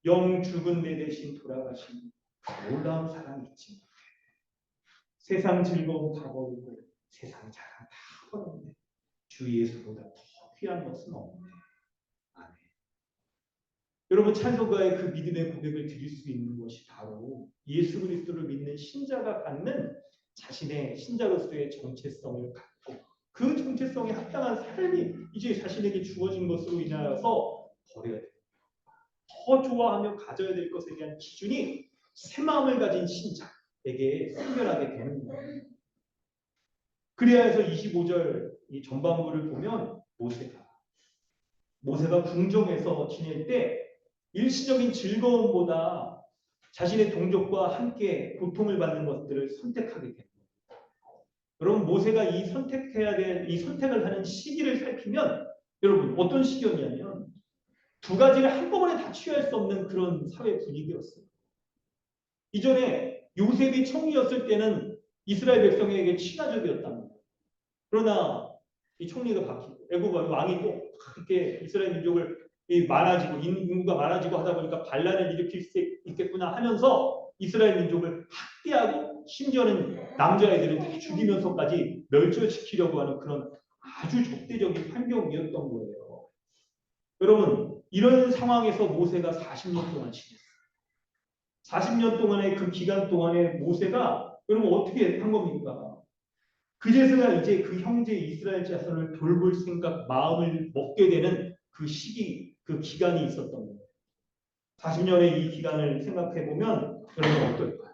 영 죽은 내 대신 돌아가신 그 놀라운 사랑이 있지 못해. 세상 즐거움 다 버리고 세상 자랑 다 버렸네. 주 예수보다 더 귀한 것은 없네. 아멘. 여러분, 찬송가의 그 믿음의 고백을 드릴 수 있는 것이 바로 예수 그리스도를 믿는 신자가 갖는 자신의 신자로서의 정체성을 갖고 그 정체성에 합당한 삶이 이제 자신에게 주어진 것으로 인하여서 버려야 됩니다. 더 좋아하며 가져야 될 것에 대한 기준이 새 마음을 가진 신자에게 생겨나게 되는 거예요. 그래야 해서 25절 이 전반부를 보면 모세가 궁정에서 지낼 때 일시적인 즐거움보다 자신의 동족과 함께 고통을 받는 것들을 선택하게 됩니다. 여러분, 모세가 이 선택을 하는 시기를 살피면 여러분 어떤 시기였냐면 두 가지를 한꺼번에 다 취할 수 없는 그런 사회 분위기였어요. 이전에 요셉이 총리였을 때는 이스라엘 백성에게 친화적이었답니다. 그러나 이 총리가 바뀌고 애굽 왕이 또 그렇게 이스라엘 민족을 많아지고 인구가 많아지고 하다 보니까 반란을 일으킬 수 있겠구나 하면서 이스라엘 민족을 학대하고 심지어는 남자애들을 다 죽이면서까지 멸절시키려고 하는 그런 아주 적대적인 환경이었던 거예요. 여러분, 이런 상황에서 모세가 40년 동안 지냈어요. 40년 동안의 그 기간 동안에 모세가 여러분 어떻게 한 겁니까? 그제서야 이제 그 형제 이스라엘 자손을 돌볼 생각, 마음을 먹게 되는 그 시기, 그 기간이 있었던 거예요. 40년의 이 기간을 생각해 보면 여러분 어떨까요?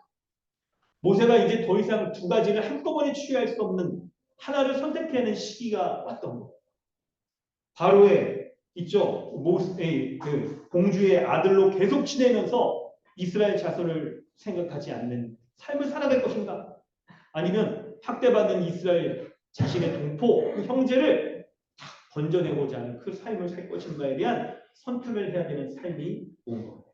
모세가 이제 더 이상 두 가지를 한꺼번에 취할 수 없는 하나를 선택해야 하는 시기가 왔던 거예요. 바로의 있죠. 모세의 그 공주의 아들로 계속 지내면서 이스라엘 자손을 생각하지 않는 삶을 살아갈 것인가? 아니면 학대받는 이스라엘 자신의 동포, 그 형제를 다 건져내고자 하는 그 삶을 살 것인가에 대한 선택을 해야 되는 삶이 온 거예요.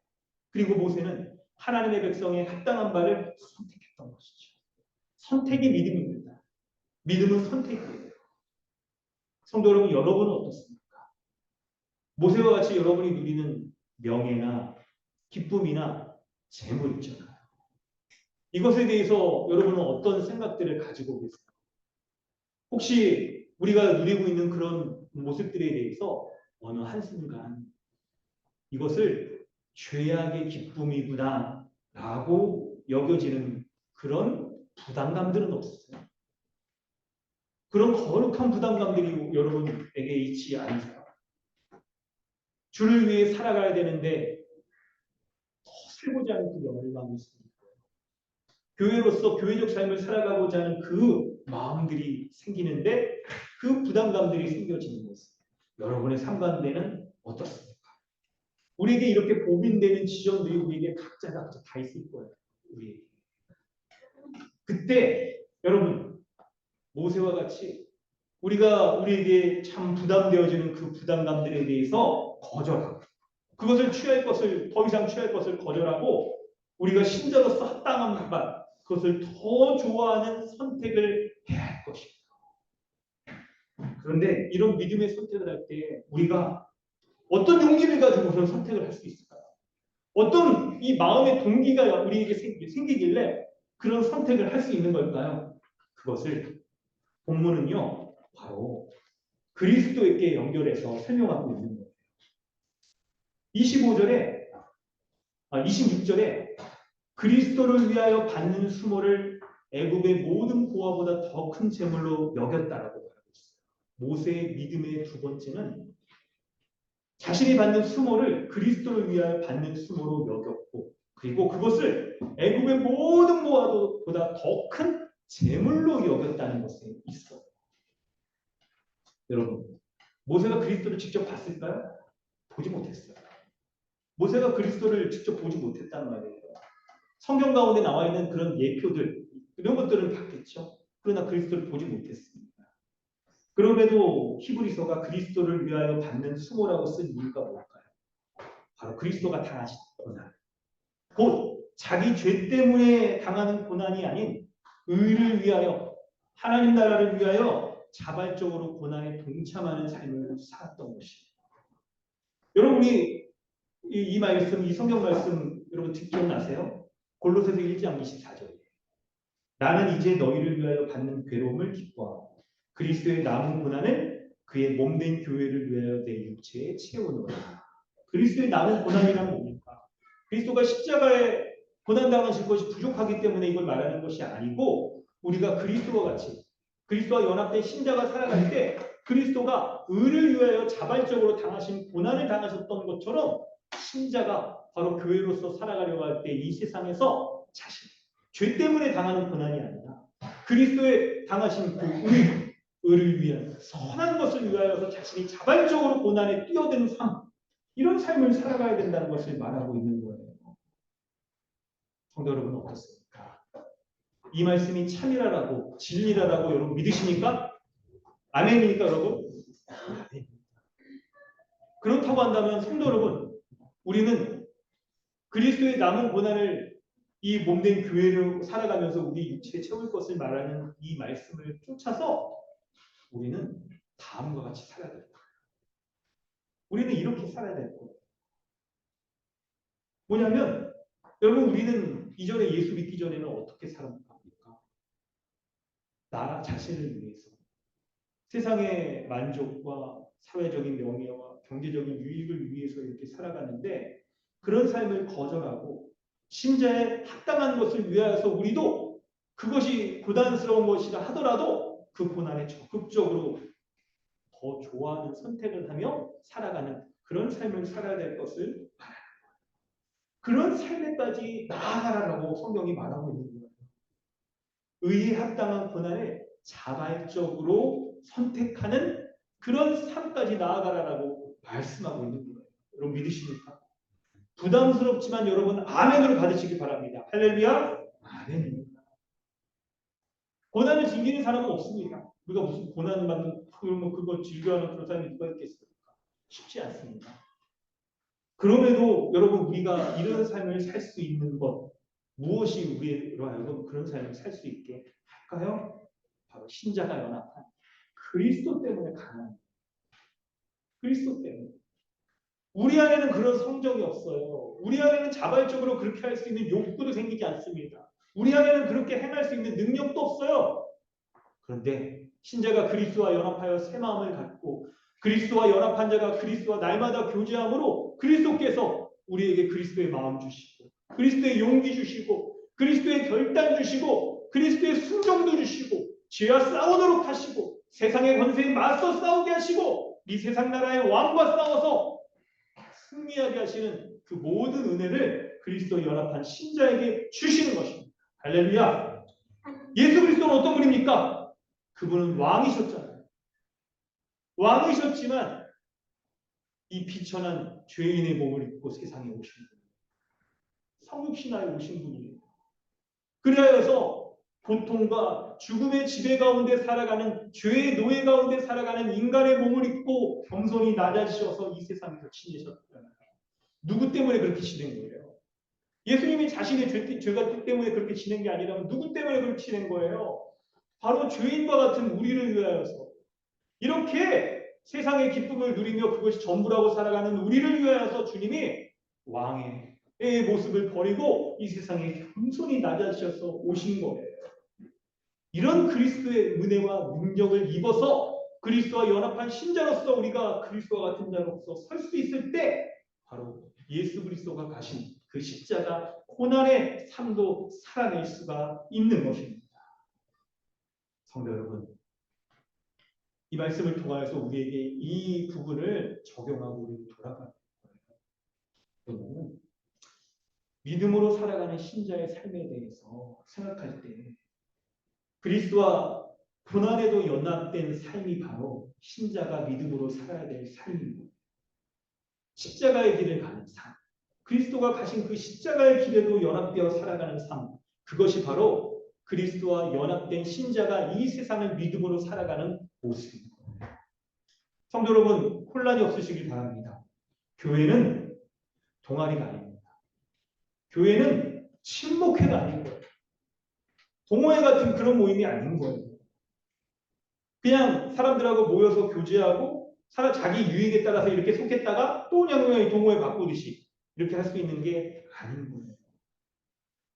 그리고 모세는 하나님의 백성의 합당한 바를 선택했던 것이죠. 선택이 믿음입니다. 믿음은 선택이에요. 성도 여러분, 여러분은 어떻습니까? 모세와 같이 여러분이 누리는 명예나 기쁨이나 재물 있잖아요. 이것에 대해서 여러분은 어떤 생각들을 가지고 계세요? 혹시 우리가 누리고 있는 그런 모습들에 대해서 어느 한순간 이것을 죄악의 기쁨이구나 라고 여겨지는 그런 부담감들은 없었어요? 그런 거룩한 부담감들이 여러분에게 있지 않으세요? 주를 위해 살아가야 되는데 더 살고자 하는 그 열망이 있습니다. 교회로서 교회적 삶을 살아가고자 하는 그 마음들이 생기는데 그 부담감들이 생겨지는 모습. 여러분의 상관대는 어떻습니까? 우리에게 이렇게 고민되는 지점들이 우리에게 각자 다 있을 거예요. 우리에게. 그때 여러분 모세와 같이 우리에게 참 부담되어지는 그 부담감들에 대해서 거절하고 그것을 더 이상 취할 것을 거절하고 우리가 신자로서 합당한 바 그것을 더 좋아하는 선택을 해야 할 것입니다. 그런데 이런 믿음의 선택을 할 때 우리가 어떤 용기를 가지고 그런 선택을 할 수 있을까요? 어떤 이 마음의 동기가 우리에게 생기길래 그런 선택을 할 수 있는 걸까요? 그것을 본문은요, 바로 그리스도에게 연결해서 설명하고 있는 거예요. 26절에 그리스도를 위하여 받는 수모를 애굽의 모든 고아보다 더 큰 재물로 여겼다라고 말하고 있어요. 모세의 믿음의 두 번째는 자신이 받는 수모를 그리스도를 위하여 받는 수모로 여겼고 그리고 그것을 애굽의 모든 고아보다 더 큰 재물로 여겼다는 것에 있어요. 여러분, 모세가 그리스도를 직접 봤을까요? 보지 못했어요. 모세가 그리스도를 직접 보지 못했단 말이에요. 성경 가운데 나와 있는 그런 예표들 이런 것들은 봤겠죠. 그러나 그리스도를 보지 못했습니다. 그럼에도 히브리서가 그리스도를 위하여 받는 수모라고 쓴 이유가 뭘까요? 바로 그리스도가 당하신 고난, 곧 자기 죄 때문에 당하는 고난이 아닌 의를 위하여 하나님 나라를 위하여 자발적으로 고난에 동참하는 삶을 살았던 것입니다. 여러분이 이 말씀, 이 성경 말씀 여러분 기억나세요? 골로새서 1장 24절에 나는 이제 너희를 위하여 받는 괴로움을 기뻐하고 그리스도의 남은 고난을 그의 몸된 교회를 위하여 내 육체에 채우노라. 그리스도의 남은 고난이란 뭡니까? 그리스도가 십자가에 고난당하실 것이 부족하기 때문에 이걸 말하는 것이 아니고 우리가 그리스도와 같이 그리스도와 연합된 신자가 살아갈 때 그리스도가 의를 위하여 자발적으로 당하신 고난을 당하셨던 것처럼 신자가 바로 교회로서 살아가려고 할 때 이 세상에서 자신 죄 때문에 당하는 고난이 아니라 그리스도의 당하신 그 의를 위한 선한 것을 위하여서 자신이 자발적으로 고난에 뛰어드는 삶 이런 삶을 살아가야 된다는 것을 말하고 있는 거예요. 성도 여러분 어떻습니까? 이 말씀이 참이라라고 진리라라고 여러분 믿으십니까? 아멘입니까 여러분? 아멘. 그렇다고 한다면 성도 여러분 우리는 그리스도의 남은 고난을 이 몸된 교회를 살아가면서 우리 육체에 채울 것을 말하는 이 말씀을 쫓아서 우리는 다음과 같이 살아야 될 거예요. 우리는 이렇게 살아야 될 거예요. 뭐냐면 여러분 우리는 이전에 예수 믿기 전에는 어떻게 살았습니까? 나 자신을 위해서 세상의 만족과 사회적인 명예와 경제적인 유익을 위해서 이렇게 살아가는데 그런 삶을 거절하고 신자에 합당한 것을 위하여서 우리도 그것이 고단스러운 것이라 하더라도 그 고난에 적극적으로 더 좋아하는 선택을 하며 살아가는 그런 삶을 살아야 될 것을 말하는 거예요. 그런 삶에까지 나아가라고 성경이 말하고 있는 거예요. 의에 합당한 고난을 자발적으로 선택하는 그런 삶까지 나아가라라고 말씀하고 있는 거예요. 여러분 믿으십니까? 부담스럽지만 여러분 아멘으로 받으시기 바랍니다. 할렐루야. 아멘입니다. 고난을 즐기는 사람은 없습니다. 우리가 무슨 고난을 받는 그거 즐겨하는 그런 사람이 누가 있겠습니까? 쉽지 않습니다. 그럼에도 여러분 우리가 이런 삶을 살 수 있는 것 무엇이 우리로 하여금 그런 삶을 살 수 있게 할까요? 바로 신자가 연합한 그리스도 때문에 가능합니다. 그리스도 때문에. 우리 안에는 그런 성정이 없어요. 우리 안에는 자발적으로 그렇게 할 수 있는 욕구도 생기지 않습니다. 우리 안에는 그렇게 행할 수 있는 능력도 없어요. 그런데 신자가 그리스도와 연합하여 새 마음을 갖고 그리스도와 연합한 자가 그리스도와 날마다 교제함으로 그리스도께서 우리에게 그리스도의 마음 주시고 그리스도의 용기 주시고 그리스도의 결단 주시고 그리스도의 순종도 주시고 죄와 싸우도록 하시고 세상의 권세에 맞서 싸우게 하시고 이 세상 나라의 왕과 싸워서 승리하게 하시는 그 모든 은혜를 그리스도와 연합한 신자에게 주시는 것입니다. 할렐루야. 예수 그리스도는 어떤 분입니까? 그분은 왕이셨잖아요. 왕이셨지만 이 비천한 죄인의 몸을 입고 세상에 오신 분이에요. 성육신하에 오신 분이에요. 그래서 고통과 죽음의 지배 가운데 살아가는 죄의 노예 가운데 살아가는 인간의 몸을 입고 겸손히 낮아지셔서 이 세상에서 지내셨잖아요. 누구 때문에 그렇게 지낸 거예요? 예수님이 자신의 죄가 때문에 그렇게 지낸 게 아니라면 누구 때문에 그렇게 지낸 거예요? 바로 죄인과 같은 우리를 위하여서 이렇게 세상의 기쁨을 누리며 그것이 전부라고 살아가는 우리를 위하여서 주님이 왕의 모습을 버리고 이 세상에 겸손히 낮아지셔서 오신 거예요. 이런 그리스도의 은혜와 능력을 입어서 그리스도와 연합한 신자로서 우리가 그리스도와 같은 자로서 설 수 있을 때 바로 예수 그리스도가 가신 그 십자가 고난의 삶도 살아낼 수가 있는 것입니다. 성도 여러분, 이 말씀을 통하여서 우리에게 이 부분을 적용하고 우리를 돌아가는 거예요. 그러면 믿음으로 살아가는 신자의 삶에 대해서 생각할 때 그리스도와 고난에도 연합된 삶이 바로 신자가 믿음으로 살아야 될 삶입니다. 십자가의 길을 가는 삶, 그리스도가 가신 그 십자가의 길에도 연합되어 살아가는 삶, 그것이 바로 그리스도와 연합된 신자가 이 세상을 믿음으로 살아가는 모습입니다. 성도 여러분, 혼란이 없으시길 바랍니다. 교회는 동아리가 아닙니다. 교회는 친목회가 아닌 거예요. 동호회 같은 그런 모임이 아닌 거예요. 그냥 사람들하고 모여서 교제하고 자기 유익에 따라서 이렇게 속했다가 또 그냥 동호회 바꾸듯이 이렇게 할 수 있는 게 아닌 거예요.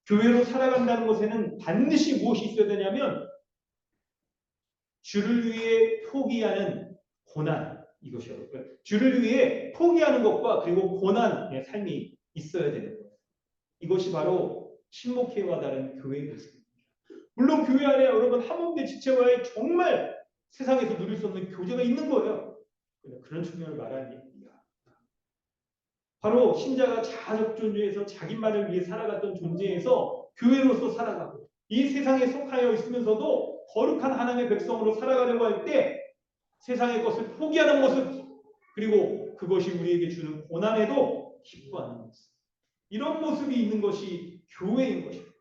교회로 살아간다는 것에는 반드시 무엇이 있어야 되냐면 주를 위해 포기하는 고난, 이것이요. 주를 위해 포기하는 것과 그리고 고난의 삶이 있어야 되는 거예요. 이것이 바로 신목회와 다른 교회의 모습입니다. 물론 교회 안에 여러분 한몸대 지체와의 정말 세상에서 누릴 수 없는 교제가 있는 거예요. 그런 측면을 말하는 얘기입니다. 바로 신자가 자아적 존재에서 자기만을 위해 살아갔던 존재에서 교회로서 살아가고 이 세상에 속하여 있으면서도 거룩한 하나님의 백성으로 살아가려고 할 때 세상의 것을 포기하는 모습 그리고 그것이 우리에게 주는 고난에도 기뻐하는 모습 이런 모습이 있는 것이 교회인 것입니다.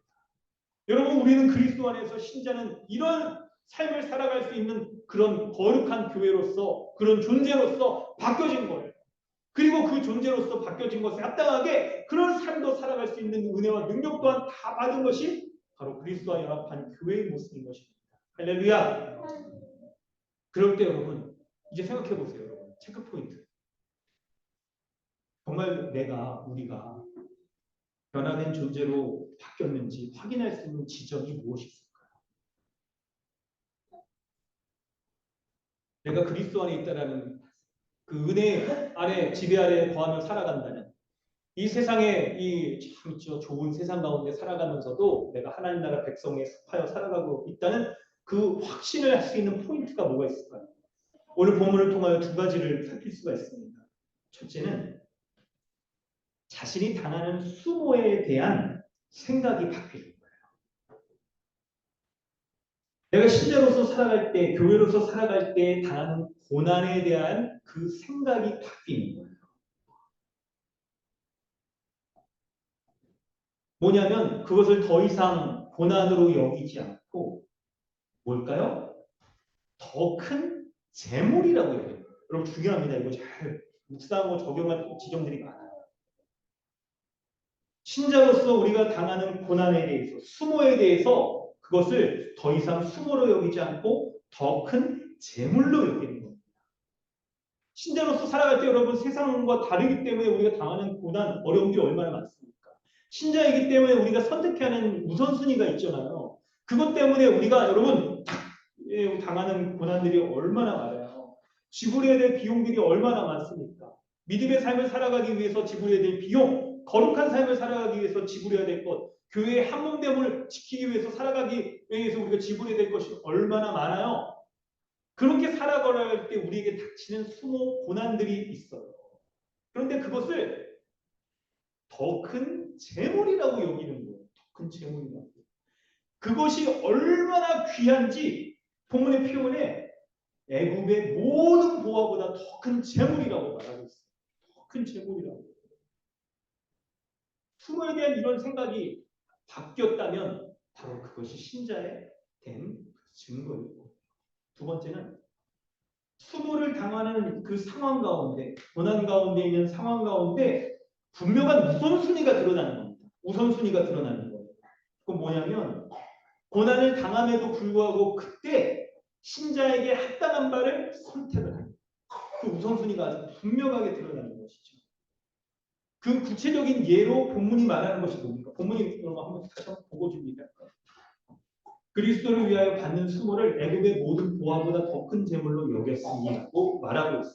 여러분 우리는 그리스도 안에서 신자는 이런 삶을 살아갈 수 있는 그런 거룩한 교회로서 그런 존재로서 바뀌어진 거예요. 그리고 그 존재로서 바뀌어진 것에 합당하게 그런 삶도 살아갈 수 있는 은혜와 능력 또한 다 받은 것이 바로 그리스도와 연합한 교회의 모습인 것입니다. 할렐루야. 그럴 때 여러분 이제 생각해 보세요, 여러분. 체크 포인트. 정말 우리가 변화된 존재로 바뀌었는지 확인할 수 있는 지점이 무엇이 있을까요? 내가 그리스도 안에 있다라는 그 은혜 아래 지배 아래 거하며 살아간다는 이 세상에 참 좋은 세상 가운데 살아가면서도 내가 하나님 나라 백성에 속하여 살아가고 있다는 그 확신을 할 수 있는 포인트가 뭐가 있을까요? 오늘 본문을 통하여 두 가지를 살필 수가 있습니다. 첫째는 자신이 당하는 수모에 대한 생각이 바뀌는 거예요. 내가 신자로서 살아갈 때, 교회로서 살아갈 때 당하는 고난에 대한 그 생각이 바뀌는 거예요. 뭐냐면 그것을 더 이상 고난으로 여기지 않고 뭘까요? 더 큰 재물이라고 해요. 여러분 중요합니다. 이거 잘 묵상하고 적용할 지점들이 많아요. 신자로서 우리가 당하는 고난에 대해서, 수모에 대해서 그것을 더 이상 수모로 여기지 않고 더 큰 재물로 여기는 겁니다. 신자로서 살아갈 때 여러분 세상과 다르기 때문에 우리가 당하는 고난, 어려움들이 얼마나 많습니까? 신자이기 때문에 우리가 선택해야 하는 우선순위가 있잖아요. 그것 때문에 우리가 여러분 당하는 고난들이 얼마나 많아요. 지불해야 될 비용들이 얼마나 많습니까? 믿음의 삶을 살아가기 위해서 지불해야 될 비용, 거룩한 삶을 살아가기 위해서 지불해야 될 것, 교회의 한몸됨을 지키기 위해서 살아가기 위해서 우리가 지불해야 될 것이 얼마나 많아요. 그렇게 살아가갈 때 우리에게 닥치는 수모 고난들이 있어요. 그런데 그것을 더 큰 재물이라고 여기는 거예요. 더 큰 재물이라고. 그것이 얼마나 귀한지 본문의 표현에 애굽의 모든 보화보다 더 큰 재물이라고 말하고 있어요. 더 큰 재물이라고. 수모에 대한 이런 생각이 바뀌었다면 바로 그것이 신자의 된 증거이고, 두 번째는 수모를 당하는 그 상황 가운데, 고난 가운데 있는 상황 가운데 분명한 우선순위가 드러나는 겁니다. 우선순위가 드러나는 거예요. 그건 뭐냐면 고난을 당함에도 불구하고 그때 신자에게 합당한 바를 선택을 합니다. 그 우선순위가 아주 분명하게 드러나는 것이죠. 그 구체적인 예로 본문이 말하는 것이 뭡니까? 본문이 한번 다시 한번 보고 줍니다. 그리스도를 위하여 받는 수모를 애굽의 모든 보화보다 더 큰 재물로 여겼으니라고 말하고 있어요.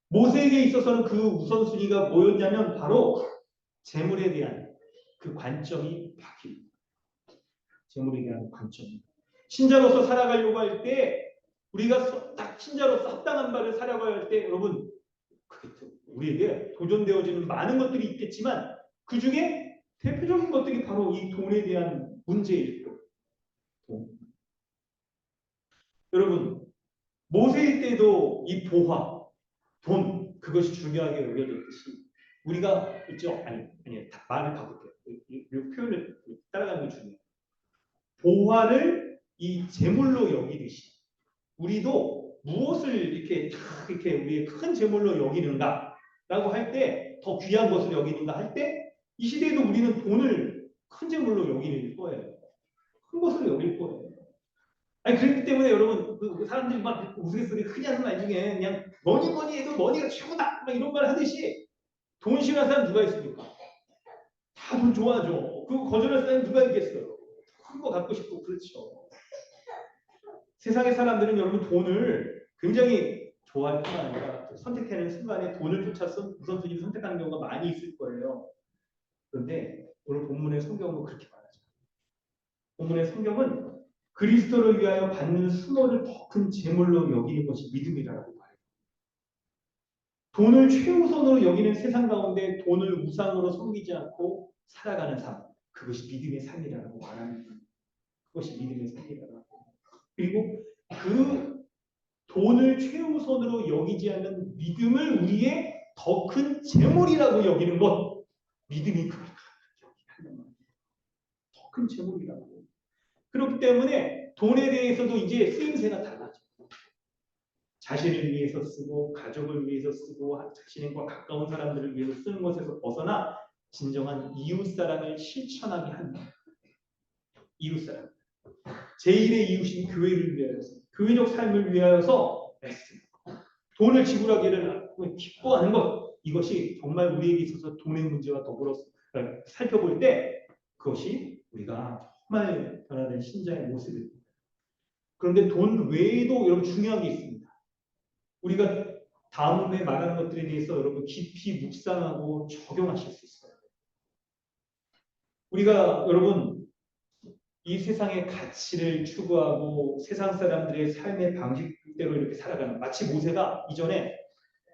모세에게 있어서는 그 우선순위가 뭐였냐면 바로 재물에 대한 그 관점이 바뀝니다. 재물에 대한 관점입니다. 신자로서 살아가려고 할 때 우리가 딱 신자로서 합당한 바를 살아가야 할 때 여러분 우리에게 도전되어지는 많은 것들이 있겠지만 그 중에 대표적인 것들이 바로 이 돈에 대한 문제일 거예요. 여러분 모세일 때도 이 보화, 돈 그것이 중요하게 여겨졌듯이 우리가 있죠? 아니 말을 바꿀게요. 이 표현을 따라가는 게 중요해요. 보화를 이 재물로 여기듯이 우리도 무엇을 이렇게 우리의 큰 재물로 여기는가라고 할 때 더 귀한 것을 여기는가 할 때 이 시대에도 우리는 돈을 큰 재물로 여기는 거예요. 큰 것으로 여길 거예요. 아니 그렇기 때문에 여러분 그 사람들이 막 우스갯소리 흔히 하는 말 중에 그냥 뭐니 해도 머니가 최고다 막 이런 말 하듯이 돈 싫어하는 사람 누가 있습니까? 다 돈 좋아하죠. 그거 거절할 사람이 누가 있겠어요? 큰 거 갖고 싶고 그렇죠. 세상의 사람들은 여러분 돈을 굉장히 좋아할 뿐만 아니라 선택하는 순간에 돈을 쫓아서 우선순위를 선택하는 경우가 많이 있을 거예요. 그런데 오늘 본문의 성경은 그렇게 말하죠. 본문의 성경은 그리스도를 위하여 받는 수모를 더 큰 재물로 여기는 것이 믿음이라고 말해요. 돈을 최우선으로 여기는 세상 가운데 돈을 우상으로 섬기지 않고 살아가는 삶, 그것이 믿음의 삶이라고 말합니다. 그것이 믿음의 삶이라고. 그리고 그 돈을 최우선으로 여기지 않는 믿음을 우리의 더 큰 재물이라고 여기는 것, 믿음이 그걸 여기는 말이에요. 더 큰 재물이라고. 그렇기 때문에 돈에 대해서도 이제 쓰임새가 달라져. 자신을 위해서 쓰고 가족을 위해서 쓰고 자신과 가까운 사람들을 위해서 쓰는 것에서 벗어나 진정한 이웃사랑을 실천하게 한다. 이웃사랑. 제1의 이웃인 교회를 위하여서 교회적 삶을 위하여서 애쓰는 돈을 지불하기를 기뻐하는 것, 이것이 정말 우리에게 있어서 돈의 문제와 더불어 살펴볼 때 그것이 우리가 정말 변화된 신자의 모습입니다. 그런데 돈 외에도 여러분 중요한 게 있습니다. 우리가 다음에 말하는 것들에 대해서 여러분 깊이 묵상하고 적용하실 수 있어요. 우리가 여러분 이 세상의 가치를 추구하고 세상 사람들의 삶의 방식대로 이렇게 살아가는, 마치 모세가 이전에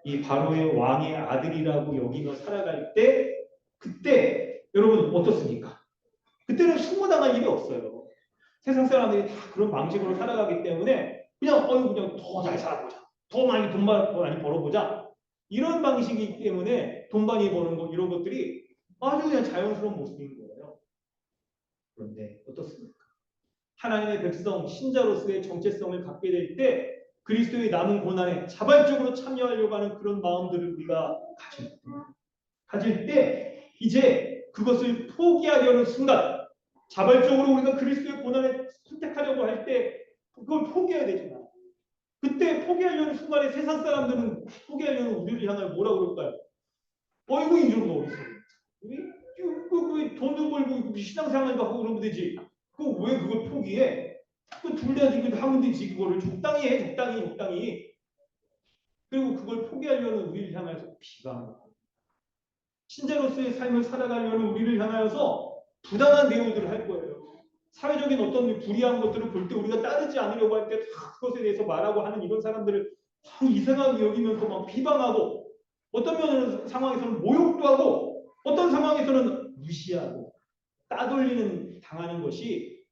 이 바로의 왕의 아들이라고 여기며 살아갈 때, 그때 여러분 어떻습니까? 그때는 수모당할 일이 없어요. 세상 사람들이 다 그런 방식으로 살아가기 때문에 그냥 그냥 더 잘 살아보자, 더 많이 돈 많이 벌어보자, 이런 방식이기 때문에 돈 많이 버는 거 이런 것들이 아주 그냥 자연스러운 모습인 거예요. 그런데 어떻습니까? 하나님의 백성 신자로서의 정체성을 갖게 될 때 그리스도의 남은 고난에 자발적으로 참여하려고 하는 그런 마음들을 우리가 가질 때 이제 그것을 포기하려는 순간, 자발적으로 우리가 그리스도의 고난을 선택하려고 할 때 그걸 포기해야 되잖아. 그때 포기하려는 순간에 세상 사람들은 포기하려는 우리를 향하여 뭐라 그럴까요? 어이구 이 정도 어딨어. 우리 돈도 벌고 신앙생활도 하고 그러면 되지. 왜 그걸 포기해? 둘 다 지금 하면 되지. 그거를 적당히 해. 적당히. 그리고 그걸 포기하려는 우리를 향해서 비방하고, 신자로서의 삶을 살아가려는 우리를 향하여서 부당한 대우들을 할 거예요. 사회적인 어떤 불이한 것들을 볼 때 우리가 따르지 않으려고 할 때 그것에 대해서 말하고 하는 이런 사람들을 이상하게 여기면서 막 비방하고, 어떤 상황에서는 모욕도 하고, 어떤 상황에서는 무시하고 따돌리는 당하는 것이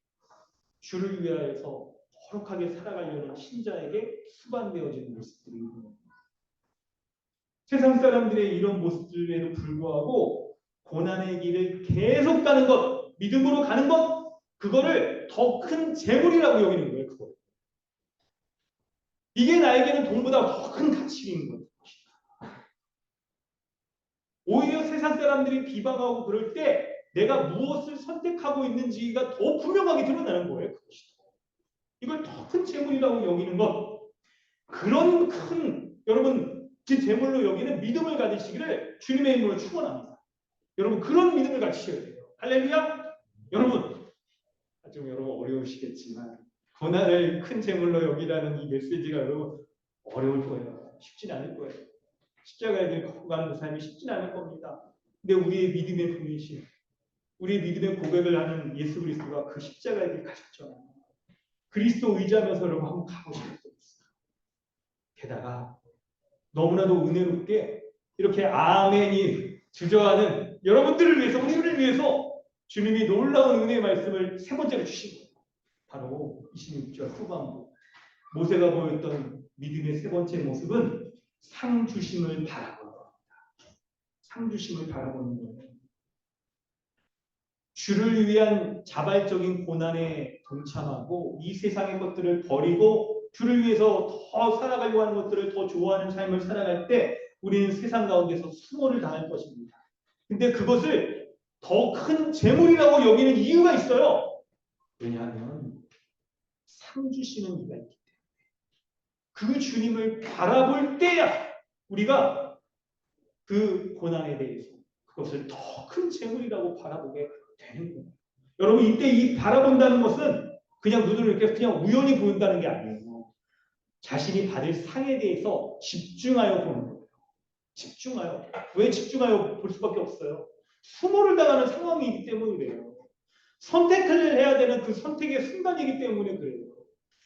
주를 위하여서 거룩하게 살아가려는 신자에게 수반되어지는 모습들입니다. 세상 사람들의 이런 모습들에도 불구하고 고난의 길을 계속 가는 것, 믿음으로 가는 것, 그거를 더 큰 재물이라고 여기는 거예요. 그거. 이게 나에게는 돈보다 더 큰 가치인 거예요. 오히려 세상 사람들이 비방하고 그럴 때 내가 무엇을 선택하고 있는지가 더 분명하게 드러나는 거예요. 그것이. 이걸 더 큰 재물이라고 여기는 것, 그런 큰 여러분 그 재물로 여기는 믿음을 가지시기를 주님의 이름으로 축원합니다. 여러분 그런 믿음을 가지셔야 돼요. 할렐루야. 여러분 좀 여러분 어려우시겠지만 고난을 큰 재물로 여기라는 이 메시지가 여러분 어려울 거예요. 쉽진 않을 거예요. 십자가의 길 걷고 가는 삶이 쉽진 않을 겁니다. 근데 우리의 믿음의 분이신, 우리의 믿음의 고백을 하는 예수 그리스도가 그 십자가의 길 가셨잖아요. 그리스도 의지하면서 여러분 한번 가보실 수 있어요. 게다가 너무나도 은혜롭게 이렇게 아멘이 주저하는 여러분들을 위해서, 우리를 위해서 주님이 놀라운 은혜의 말씀을 세 번째로 주신 거예요. 바로 26절 후반부 모세가 보였던 믿음의 세 번째 모습은 상 주심을 바라보는 겁니다. 상 주심을 바라보는 거예요. 주를 위한 자발적인 고난에 동참하고 이 세상의 것들을 버리고 주를 위해서 더 살아가려고 하는 것들을 더 좋아하는 삶을 살아갈 때 우리는 세상 가운데서 수모를 당할 것입니다. 근데 그것을 더 큰 재물이라고 여기는 이유가 있어요. 왜냐하면 상 주시는 이가 있기 때문에. 그 주님을 바라볼 때야 우리가 그 고난에 대해서 그것을 더 큰 재물이라고 바라보게 되는 거예요. 여러분 이때 이 바라본다는 것은 그냥 눈으로 이렇게 그냥 우연히 보인다는 게 아니에요. 자신이 받을 상에 대해서 집중하여 보는 거예요. 집중하여. 왜 집중하여 볼 수밖에 없어요? 수모를 당하는 상황이기 때문에 그래요. 선택을 해야 되는 그 선택의 순간이기 때문에 그래요.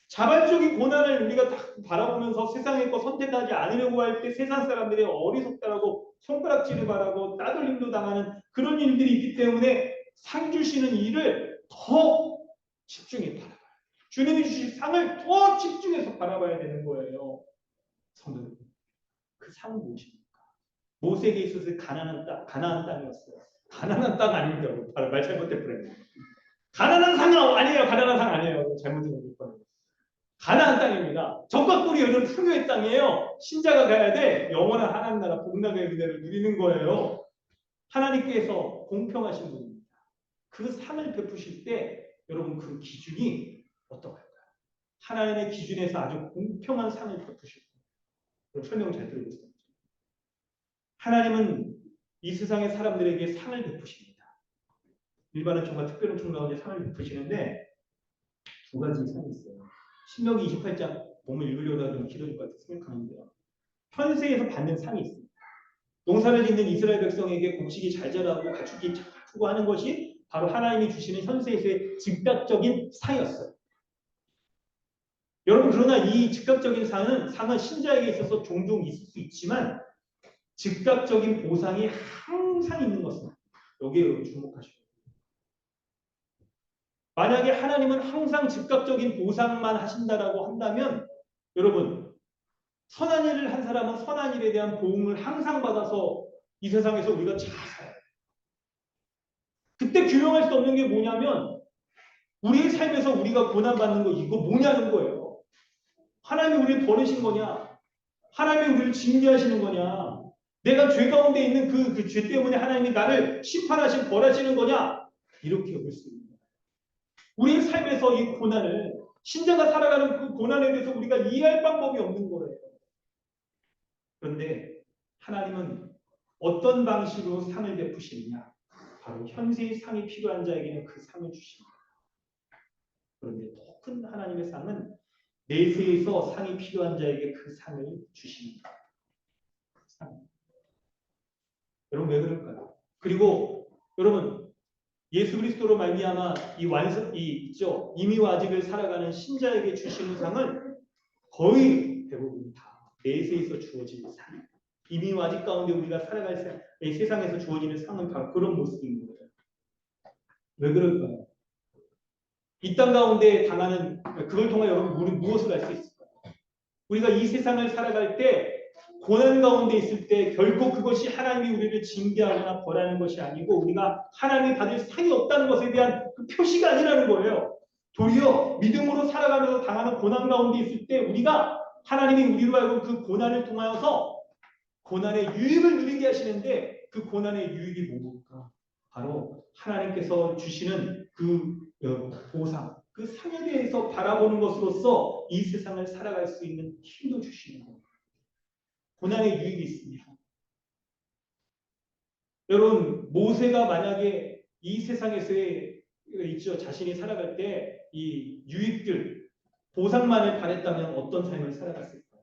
자발적인 고난을 우리가 딱 바라보면서 세상의 거 선택하지 않으려고 할 때 세상 사람들이 어리석다라고 손가락질을 바라고 따돌림도 당하는 그런 일들이 있기 때문에 상 주시는 일을 더 집중해 바라봐요. 주님이 주신 상을 더 집중해서 바라봐야 되는 거예요. 성도들, 그 상은 무엇입니까? 모세에게 있어서 가나안 땅이었어요. 가나안 땅 아닙니다. 말 잘못했어요. 가나안 상 아니에요. 가나안 상 아니에요. 잘못된 거. 가나안 땅입니다. 적과 꿀이 흐르는 풍요의 땅이에요. 신자가 가야 돼. 영원한 하나님 나라 복락의 은혜를 누리는 거예요. 하나님께서 공평하신 분입니다. 그 상을 베푸실 때 여러분 그 기준이 어떨까요? 하나님의 기준에서 아주 공평한 상을 베푸실 거예요. 설명을 잘 들어보세요. 하나님은 이 세상의 사람들에게 상을 베푸십니다. 일반은 정말 특별한 총 가운데 상을 베푸시는데 두 가지 상이 있어요. 신명기 28장 보면 읽으려다 좀 길어질 것 같아서 생각하는데요. 현세에서 받는 상이 있습니다. 농사를 짓는 이스라엘 백성에게 곡식이 잘 자라고 가축이 잘 크고 하는 것이 바로 하나님이 주시는 현세에서의 즉각적인 상이었어요. 여러분 그러나 이 즉각적인 상은 신자에게 있어서 종종 있을 수 있지만 즉각적인 보상이 항상 있는 것은 여기에 여러분 주목하셔야 돼요. 만약에 하나님은 항상 즉각적인 보상만 하신다라고 한다면 여러분 선한 일을 한 사람은 선한 일에 대한 보응을 항상 받아서 이 세상에서 우리가 잘 살아요. 그때 규명할 수 없는 게 뭐냐면 우리의 삶에서 우리가 고난받는 거 이거 뭐냐는 거예요. 하나님이 우리를 버리신 거냐? 하나님이 우리를 징계하시는 거냐? 내가 죄 가운데 있는 그 죄 때문에 하나님이 나를 심판하신 벌하시는 거냐? 이렇게 여길 수 있는 거예요. 우리의 삶에서 이 고난을 신자가 살아가는 그 고난에 대해서 우리가 이해할 방법이 없는 거예요. 그런데 하나님은 어떤 방식으로 상을 베푸시느냐? 바로 현세의 상이 필요한 자에게는 그 상을 주십니다. 그런데 더 큰 하나님의 상은 내세에서 상이 필요한 자에게 그 상을 주십니다. 상. 여러분 왜 그럴까요? 그리고 여러분 예수 그리스도로 말미암아 이 있죠 이미와 아직을 살아가는 신자에게 주시는 상은 거의 대부분 다 내세에서 주어지는 상. 이미와 아직 가운데 우리가 살아갈 세상에서 주어지는 상은 바로 그런 모습인 거예요. 왜 그럴까요? 이 땅 가운데 당하는 그걸 통해 여러분 우리 무엇을 알 수 있을까요? 우리가 이 세상을 살아갈 때 고난 가운데 있을 때 결코 그것이 하나님이 우리를 징계하거나 벌하는 것이 아니고 우리가 하나님이 받을 상이 없다는 것에 대한 그 표시가 아니라는 거예요. 도리어 믿음으로 살아가면서 당하는 고난 가운데 있을 때 우리가 하나님이 우리로 하여금 그 고난을 통하여서 고난의 유익을 누리게 하시는데 그 고난의 유익이 뭡니까? 바로 하나님께서 주시는 그 보상, 그 상에 대해서 바라보는 것으로서 이 세상을 살아갈 수 있는 힘도 주시는 겁니다. 고난의 유익이 있습니다. 여러분 모세가 만약에 이 세상에서의 있죠 자신이 살아갈 때 이 유익들 보상만을 바랬다면 어떤 삶을 살아갔을까요?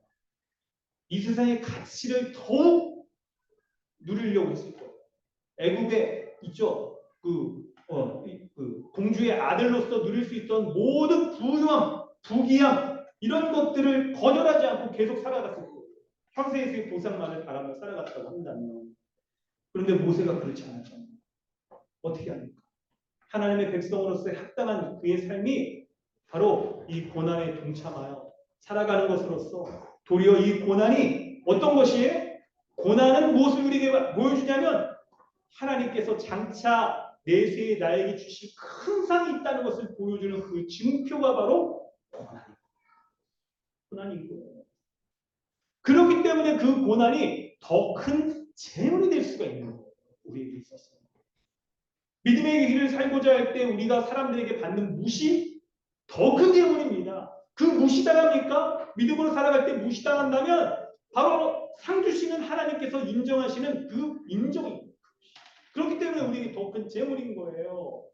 이 세상의 가치를 더욱 누리려고 했을 거예요. 애굽에 있죠 그 공주의 아들로서 누릴 수 있던 모든 부유함, 부귀함 이런 것들을 거절하지 않고 계속 살아갔을 거예요. 현세에서의 보상만을 바라며 살아갔다고 한다면 그런데 모세가 그렇지 않았잖아요. 어떻게 합니까? 하나님의 백성으로서의 합당한 그의 삶이 바로 이 고난에 동참하여 살아가는 것으로서 도리어 이 고난이 어떤 것이에요? 고난은 무엇을 우리에게 보여주냐면 하나님께서 장차 내세에 나에게 주실 큰 상이 있다는 것을 보여주는 그 증표가 바로 고난인 거예요. 그렇기 때문에 그 고난이 더 큰 재물이 될 수가 있는 거예요. 우리에게 있어서. 믿음의 길을 살고자 할 때 우리가 사람들에게 받는 무시 더 큰 재물입니다. 그 무시당합니까? 믿음으로 살아갈 때 무시당한다면 바로 상 주시는 하나님께서 인정하시는 그 인정입니다. 그렇기 때문에 우리에게 더 큰 재물인 거예요.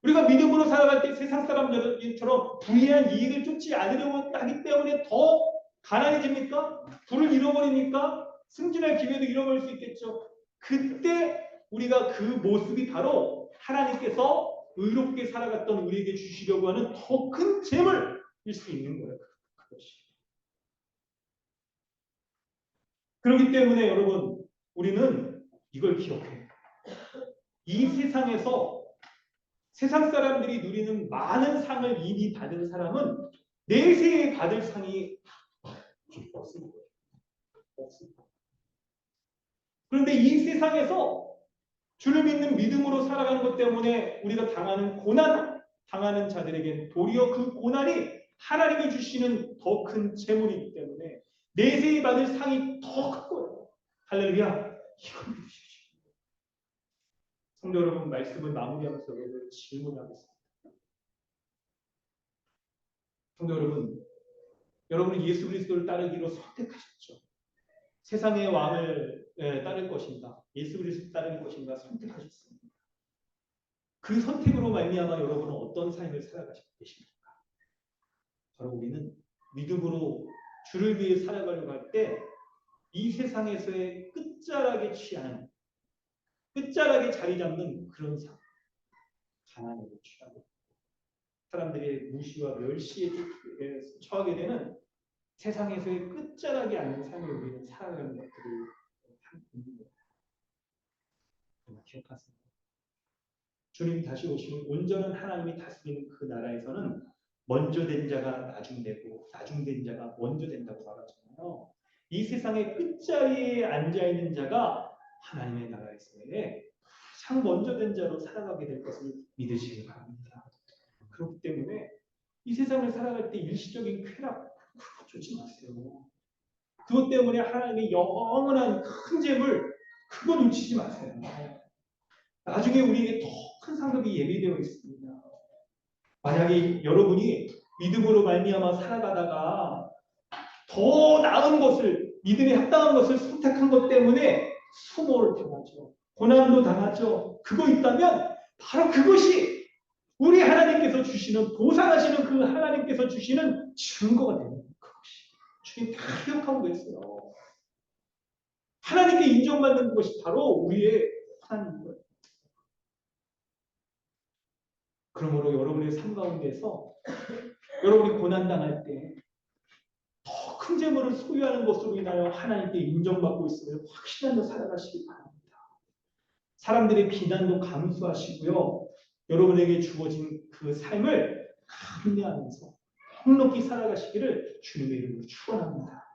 우리가 믿음으로 살아갈 때 세상 사람들처럼 부유한 이익을 쫓지 않으려고 하기 때문에 더 가난해집니까? 부를 잃어버립니까? 승진할 기회도 잃어버릴 수 있겠죠. 그때 우리가 그 모습이 바로 하나님께서 의롭게 살아갔던 우리에게 주시려고 하는 더 큰 재물일 수 있는 거예요. 그것이. 그렇기 때문에 여러분 우리는 이걸 기억해요. 이 세상에서 세상 사람들이 누리는 많은 상을 이미 받은 사람은 내세에 받을 상이 없습니다. 없습니다. 그런데 이 세상에서 주를 믿는 믿음으로 살아가는 것 때문에 우리가 당하는 고난, 당하는 자들에게 도리어 그 고난이 하나님이 주시는 더 큰 재물이기 때문에 내세에 받을 상이 더 큰 거예요. 할렐루야. 이걸 믿으십시오. 성도 여러분 말씀을 마무리하면서 여러분 질문하겠습니다. 성도 여러분, 여러분은 예수 그리스도를 따르기로 선택하셨죠. 세상의 왕을 따를 것인가, 예수 그리스도 따를 것인가 선택하셨습니다. 그 선택으로 말미암아 여러분은 어떤 삶을 살아가시고 계십니까? 바로 우리는 믿음으로 주를 위해 살아가려고 할 때 이 세상에서의 끝자락에 취하는, 끝자락에 자리 잡는 그런 삶, 가난에 취하고 사람들의 무시와 멸시에 처하게 되는 세상에서의 끝자락에 앉는 삶을 우리는 살아가는 것들을 합니다. 기억하세요. 주님이 다시 오시는 온전한 하나님이 다스리는 그 나라에서는 먼저 된 자가 나중되고 나중된 자가 먼저 된다고 말하잖아요. 이 세상의 끝자리에 앉아있는 자가 하나님의 나라에서의 가장 먼저 된 자로 살아가게 될 것을 믿으시기 바랍니다. 그렇기 때문에 이 세상을 살아갈 때 일시적인 쾌락 그거 주지 마세요. 그것 때문에 하나님의 영원한 큰 재물 그거 놓치지 마세요. 나중에 우리에게 더 큰 상급이 예비되어 있습니다. 만약에 여러분이 믿음으로 말미암아 살아가다가 더 나은 것을, 믿음에 합당한 것을 선택한 것 때문에 수모를 당하죠. 고난도 당하죠. 그거 있다면 바로 그것이 우리 하나님께서 주시는, 보상하시는 그 하나님께서 주시는 증거가 됩니다. 그것이 주님 다 기억하고 계세요. 하나님께 인정받는 것이 바로 우리의 하나님인 거예요. 그러므로 여러분의 삶 가운데서 여러분이 고난당할 때 더 큰 재물을 소유하는 것으로 인하여 하나님께 인정받고 있음을 확신하며 살아가시기 바랍니다. 사람들의 비난도 감수하시고요. 여러분에게 주어진 그 삶을 감내하면서 넉넉히 살아가시기를 주님의 이름으로 축원합니다.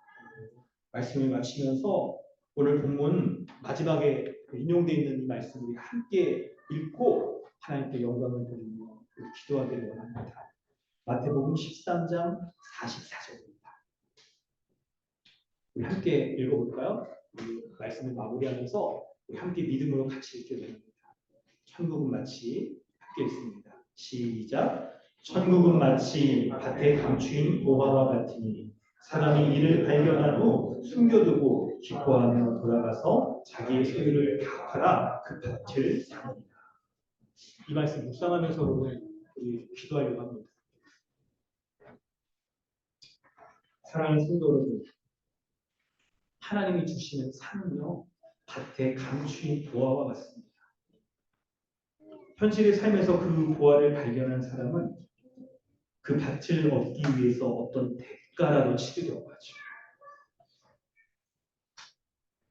말씀을 마치면서 오늘 본문 마지막에 인용되어 있는 이 말씀을 함께 읽고 하나님께 영광을 드리며 기도하기를 원합니다. 마태복음 13장 44절입니다. 우리 함께 읽어볼까요? 우리 말씀을 마무리하면서 우리 함께 믿음으로 같이 읽게 됩니다. 천국은 마치 함께 읽습니다. 시작. 천국은 마치 밭에 감추인 모화와 같으니 사람이 이를 발견한 후 숨겨두고 기뻐하며 돌아가서 자기의 소유를 다 팔아 그 밭을 삽니다. 이 말씀 묵상하면서 우리 기도하려고 합니다. 사랑하는 성도 여러분, 하나님이 주시는 삶은요 밭에 감추인 보화와 같습니다. 현실의 삶에서 그 보화를 발견한 사람은 그 밭을 얻기 위해서 어떤 대가라도 치르려고 하죠.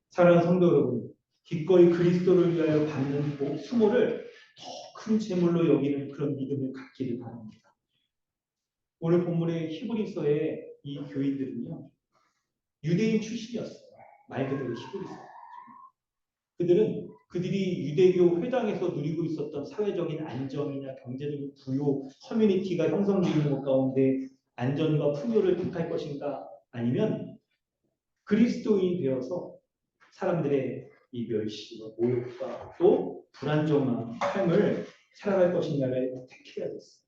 사랑하는 성도 여러분, 기꺼이 그리스도를 위하여 받는 수모를 더 큰 재물로 여기는 그런 믿음을 갖기를 바랍니다. 오늘 본문의 히브리서의 이 교인들은요 유대인 출신이었어요. 말 그대로 히브리서. 그들이 유대교 회당에서 누리고 있었던 사회적인 안정이나 경제적인 부요, 커뮤니티가 형성되는 것 가운데 안전과 풍요를 택할 것인가, 아니면 그리스도인이 되어서 사람들의 이 멸시와 모욕과 또 불안정한 삶을 살아갈 것인가를 택해야 됐어요.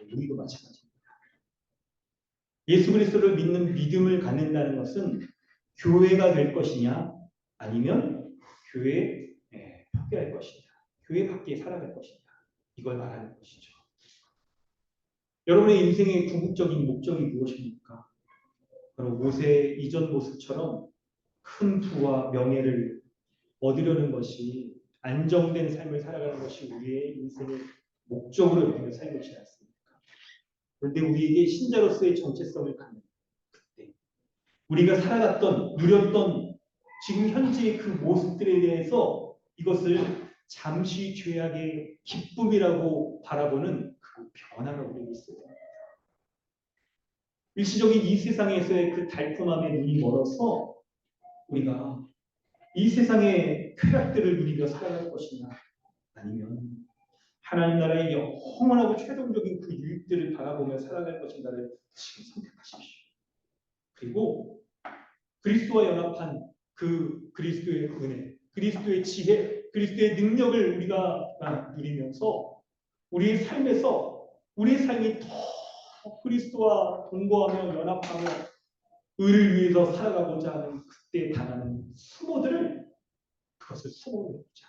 우리도 마찬가지입니다. 예수 그리스도를 믿는 믿음을 갖는다는 것은 교회가 될 것이냐, 아니면 교회에 포기할 것이냐, 교회 밖에 살아갈 것이냐, 이걸 말하는 것이죠. 여러분의 인생의 궁극적인 목적이 무엇입니까? 바로 모세 이전 모습처럼 큰 부와 명예를 얻으려는 것이, 안정된 삶을 살아가는 것이 우리의 인생의 목적으로 여기며 살고 있지 않습니까? 그런데 우리에게 신자로서의 정체성을 갖는 그때 우리가 살아갔던, 누렸던 지금 현재의 그 모습들에 대해서 이것을 잠시 죄악의 기쁨이라고 바라보는 그 변화가 우리에게 있어야 됩니다. 일시적인 이 세상에서의 그 달콤함에 눈이 멀어서 우리가 이 세상의 쾌락들을 누리며 살아갈 것이냐, 아니면 하나님 나라의 영원하고 최종적인 그 유익들을 바라보며 살아갈 것인가를 지금 선택하십시오. 그리고 그리스도와 연합한 그 그리스도의 은혜, 그리스도의 지혜, 그리스도의 능력을 우리가 누리면서 우리의 삶에서 우리의 삶이 더 그리스도와 동거하며 연합하며 의를 위해서 살아가고자 하는 그때 당하는 수모들을 그것을 수모로 여기자.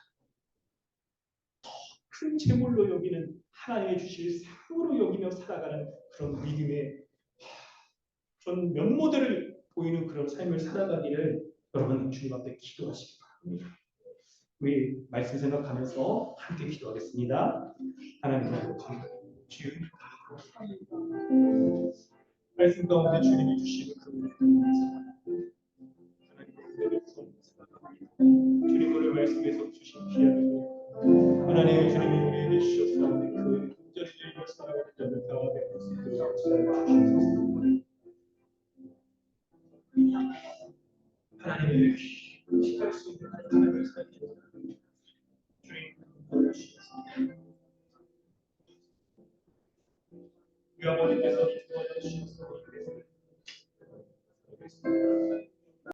더 큰 재물로 여기는 하나님의 주실 상으로 여기며 살아가는 그런 믿음의 그런 면모들을 보이는 그런 삶을 살아가기를 여러분 주님 앞에 기도하시기 바랍니다. 우리 말씀 생각하면서 함께 기도하겠습니다. 하나님 주님 말씀 가운데 주님이 주시는 주님 오늘 말씀에서 주신 귀한 하나님의 주님이 우리에게 주셨사오니 그 온전히 주님을 살아가는 자들 가운데 할 수 있도록 주시옵소서. 하나님의 의식할 수 있는 하나님을 살리는 주님 도와주시옵소서. 우리 아버지께서